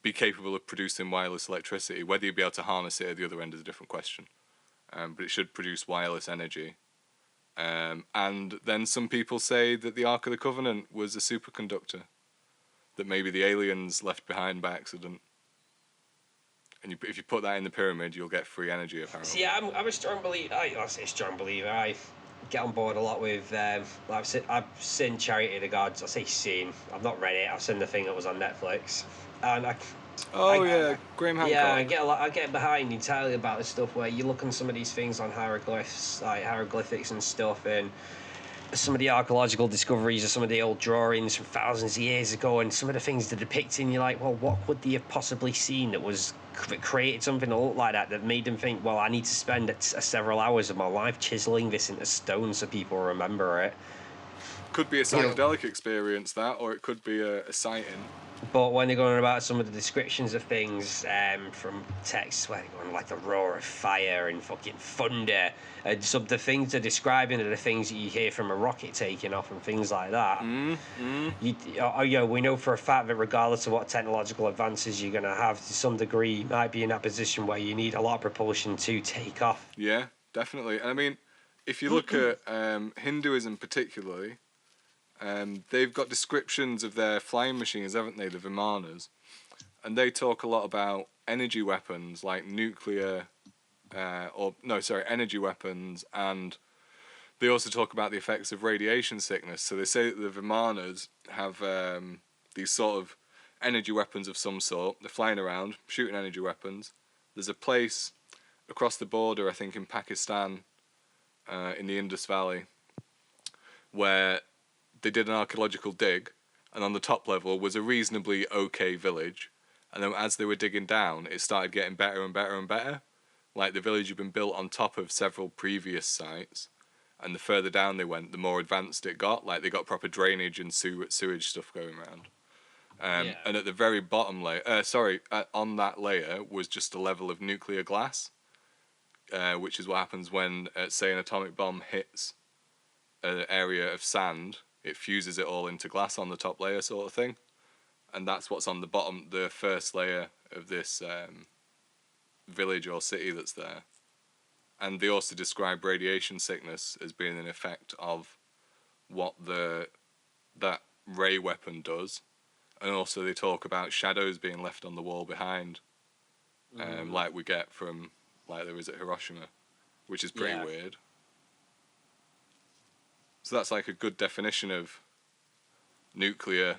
S1: be capable of producing wireless electricity. Whether you'd be able to harness it at the other end is a different question. But it should produce wireless energy. And then some people say that the Ark of the Covenant was a superconductor that maybe the aliens left behind by accident. And if you put that in the pyramid, you'll get free energy, apparently.
S2: See, I'm a strong believer. I say strong believer. I get on board a lot with. I've seen Charity of the Gods. I say seen. I've not read it. I've seen the thing that was on Netflix, and
S1: Graham Hancock.
S2: yeah, I get behind entirely about the stuff where you look on some of these things on hieroglyphs, like hieroglyphics and stuff, and some of the archaeological discoveries of some of the old drawings from thousands of years ago, and some of the things they're depicting, you're like, well, what could they have possibly seen that created something that looked like that made them think, well, I need to spend several hours of my life chiseling this into stone so people remember it.
S1: Could be a psychedelic experience, that, or it could be a sighting.
S2: But when they're going about some of the descriptions of things from texts, where they're going like the roar of fire and fucking thunder, and some of the things they're describing are the things that you hear from a rocket taking off and things like that. We know for a fact that regardless of what technological advances you're going to have, to some degree, you might be in that position where you need a lot of propulsion to take off.
S1: Yeah, definitely. And I mean, if you look at Hinduism particularly, they've got descriptions of their flying machines, haven't they, the Vimanas? And they talk a lot about energy weapons like energy weapons, and they also talk about the effects of radiation sickness. So they say that the Vimanas have these sort of energy weapons of some sort. They're flying around, shooting energy weapons. There's a place across the border, I think in Pakistan, in the Indus Valley, where they did an archaeological dig, and on the top level was a reasonably okay village, and then as they were digging down, it started getting better and better and better. Like the village had been built on top of several previous sites, and the further down they went, the more advanced it got. Like they got proper drainage and sewage stuff going around. And at the very bottom layer, on that layer was just a level of nuclear glass, which is what happens when, say, an atomic bomb hits an area of sand. It fuses it all into glass on the top layer, sort of thing, and that's what's on the bottom, the first layer of this village or city that's there. And they also describe radiation sickness as being an effect of what that ray weapon does, and also they talk about shadows being left on the wall behind, like we get from like there is at Hiroshima, which is pretty weird. So that's like a good definition of nuclear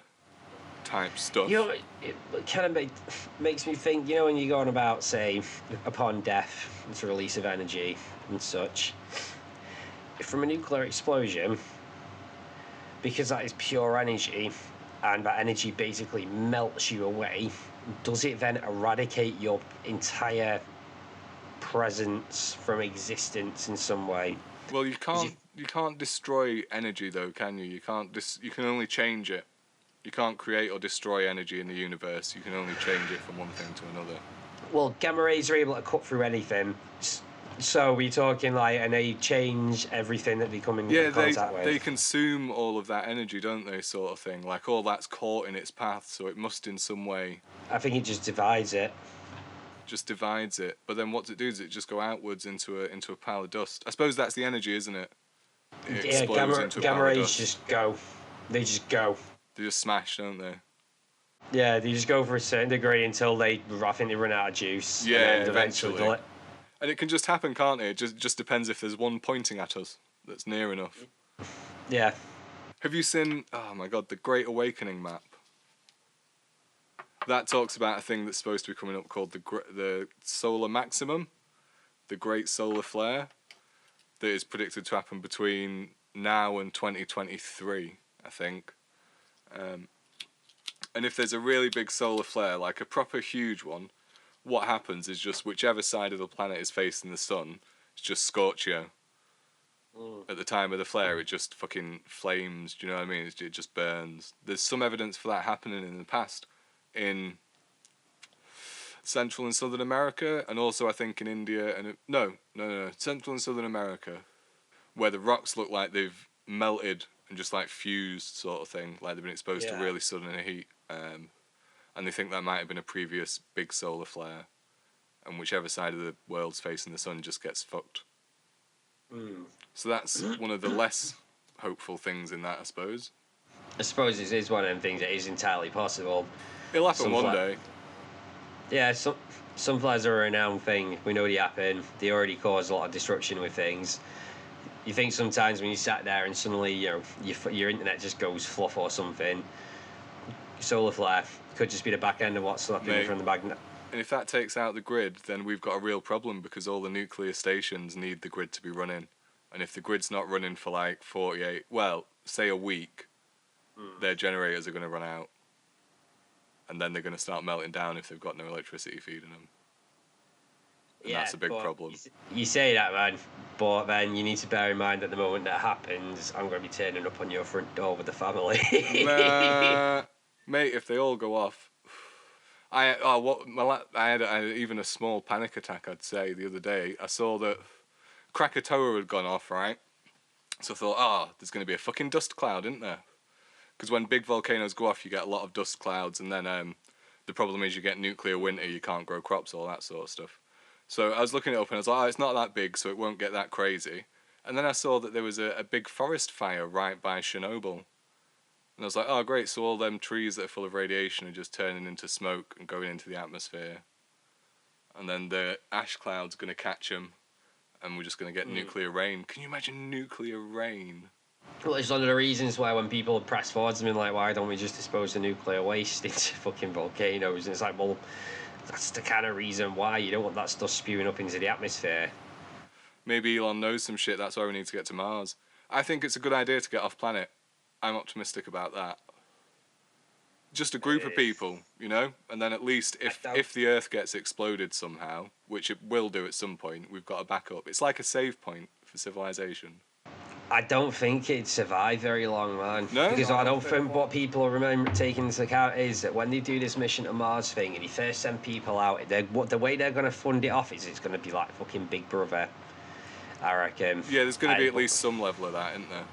S1: type stuff.
S2: You know, it kind of makes me think, you know, when you go on about, say, upon death, it's a release of energy and such, from a nuclear explosion, because that is pure energy, and that energy basically melts you away, does it then eradicate your entire presence from existence in some way?
S1: Well, you can't destroy energy though, can you? You can only change it. You can't create or destroy energy in the universe. You can only change it from one thing to another.
S2: Well, gamma rays are able to cut through anything. So we're talking like, and they change everything that they come in
S1: Yeah,
S2: contact
S1: they
S2: with.
S1: consume all of that energy, don't they? Sort of thing. Like all that's caught in its path, so it must in some way
S2: I think it just divides it.
S1: just divides it. But then what does it do? Does it just go outwards into a pile of dust? I suppose that's the energy, isn't it? It
S2: Yeah,
S1: explodes into a
S2: gamma
S1: pile of
S2: rays
S1: dust.
S2: just go. They just go.
S1: They just smash, don't they?
S2: Yeah, they just go for a certain degree until I think they run out of juice.
S1: Yeah,
S2: And then
S1: eventually. And it can just happen, can't it? It just depends if there's one pointing at us that's near enough.
S2: Yeah.
S1: Have you seen? Oh my god, the Great Awakening map. That talks about a thing that's supposed to be coming up called the solar maximum, the Great Solar Flare, that is predicted to happen between now and 2023, I think. And if there's a really big solar flare, like a proper huge one, what happens is just whichever side of the planet is facing the sun, it's just scorchio. At the time of the flare, it just fucking flames. Do you know what I mean? It just burns. There's some evidence for that happening in the past in Central and Southern America, and also I think in India and no, Central and Southern America, where the rocks look like they've melted and just like fused, sort of thing, like they've been exposed to really sudden heat. And they think that might have been a previous big solar flare, and whichever side of the world's facing the sun just gets fucked. So that's one of the less hopeful things in that, I suppose.
S2: I suppose it is one of them things that is entirely possible.
S1: It'll happen one day.
S2: Yeah, some flares are a renowned thing. We know they happen. They already cause a lot of disruption with things. You think sometimes when you sat there and suddenly your internet just goes fluff or something. Solar flare could just be the back end of what's slapping you from the magnet.
S1: And if that takes out the grid, then we've got a real problem because all the nuclear stations need the grid to be running. And if the grid's not running for like 48, well, say a week, their generators are going to run out. And then they're going to start melting down if they've got no electricity feeding them. And that's a big problem.
S2: You say that, man, but then you need to bear in mind that the moment that happens, I'm going to be turning up on your front door with the family.
S1: Nah, mate, if they all go off... I had even a small panic attack, I'd say, the other day. I saw that Krakatoa had gone off, right? So I thought, there's going to be a fucking dust cloud, isn't there? Because when big volcanoes go off, you get a lot of dust clouds, and then the problem is you get nuclear winter, you can't grow crops, all that sort of stuff. So I was looking it up, and I was like, it's not that big, so it won't get that crazy. And then I saw that there was a big forest fire right by Chernobyl. And I was like, oh, great, so all them trees that are full of radiation are just turning into smoke and going into the atmosphere. And then the ash cloud's going to catch them, and we're just going to get nuclear rain. Can you imagine nuclear rain?
S2: Well, it's one of the reasons why when people press forwards, I mean, like, why don't we just dispose of nuclear waste into fucking volcanoes? And it's like, well, that's the kind of reason why you don't want that stuff spewing up into the atmosphere.
S1: Maybe Elon knows some shit, that's why we need to get to Mars. I think it's a good idea to get off planet. I'm optimistic about that. Just a group of people, you know? And then at least if the Earth gets exploded somehow, which it will do at some point, we've got a backup. It's like a save point for civilization.
S2: I don't think it'd survive very long, man.
S1: No?
S2: Because I don't think what people remember taking into account is that when they do this mission to Mars thing and they first send people out, the way they're going to fund it off is it's going to be like fucking Big Brother, I reckon.
S1: Yeah, there's going to be at least some level of that, isn't there?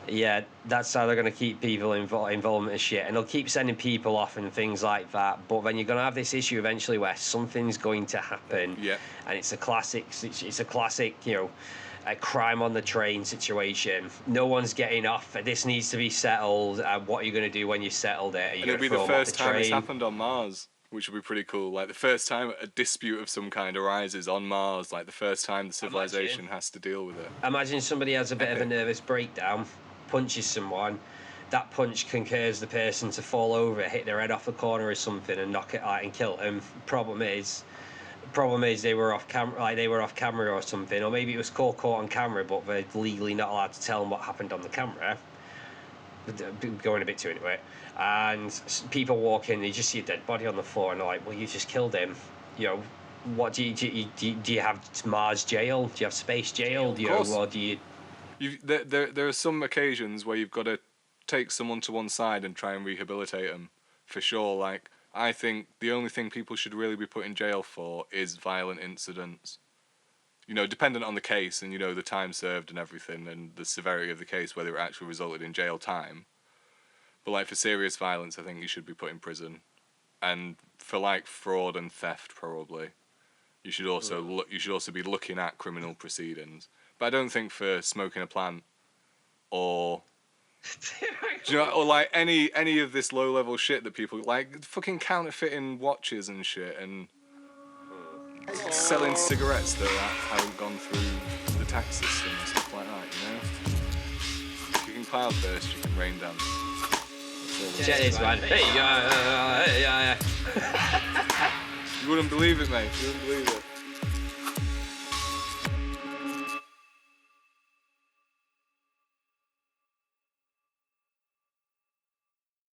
S2: Yeah, that's how they're going to keep people involved in shit, and they'll keep sending people off and things like that. But then you're going to have this issue eventually where something's going to happen, and it's a classic, a crime on the train situation. No one's getting off. This needs to be settled. What are you going to do when you've settled it?
S1: And it'll be the first time it's happened on Mars, which would be pretty cool. Like the first time a dispute of some kind arises on Mars, like the first time the civilization has to deal with it.
S2: Imagine somebody has a bit of a nervous breakdown, punches someone, that punch can cause the person to fall over, hit their head off a corner or something, and knock it out and kill them. Problem is they were off camera or something, or maybe it was caught on camera, but they're legally not allowed to tell them what happened on the camera. Going a bit too into it, and people walk in, they just see a dead body on the floor, and they're like, "Well, you just killed him." You know, what do you have Mars jail? Do you have space jail? Or do you?
S1: There are some occasions where you've got to take someone to one side and try and rehabilitate them, for sure. Like I think the only thing people should really be put in jail for is violent incidents. You know, dependent on the case and, you know, the time served and everything and the severity of the case, whether it actually resulted in jail time. But, like, for serious violence, I think you should be put in prison. And for, like, fraud and theft, probably, you should also you should also be looking at criminal proceedings. But I don't think for smoking a plant or... Do you know, or like any of this low level shit that people like fucking counterfeiting watches and shit and selling cigarettes that haven't gone through the tax system and stuff like that, you know? If you can cloud burst, you can rain dance.
S2: Cheers, man. Hey, yeah.
S1: You wouldn't believe it, mate. You wouldn't believe it.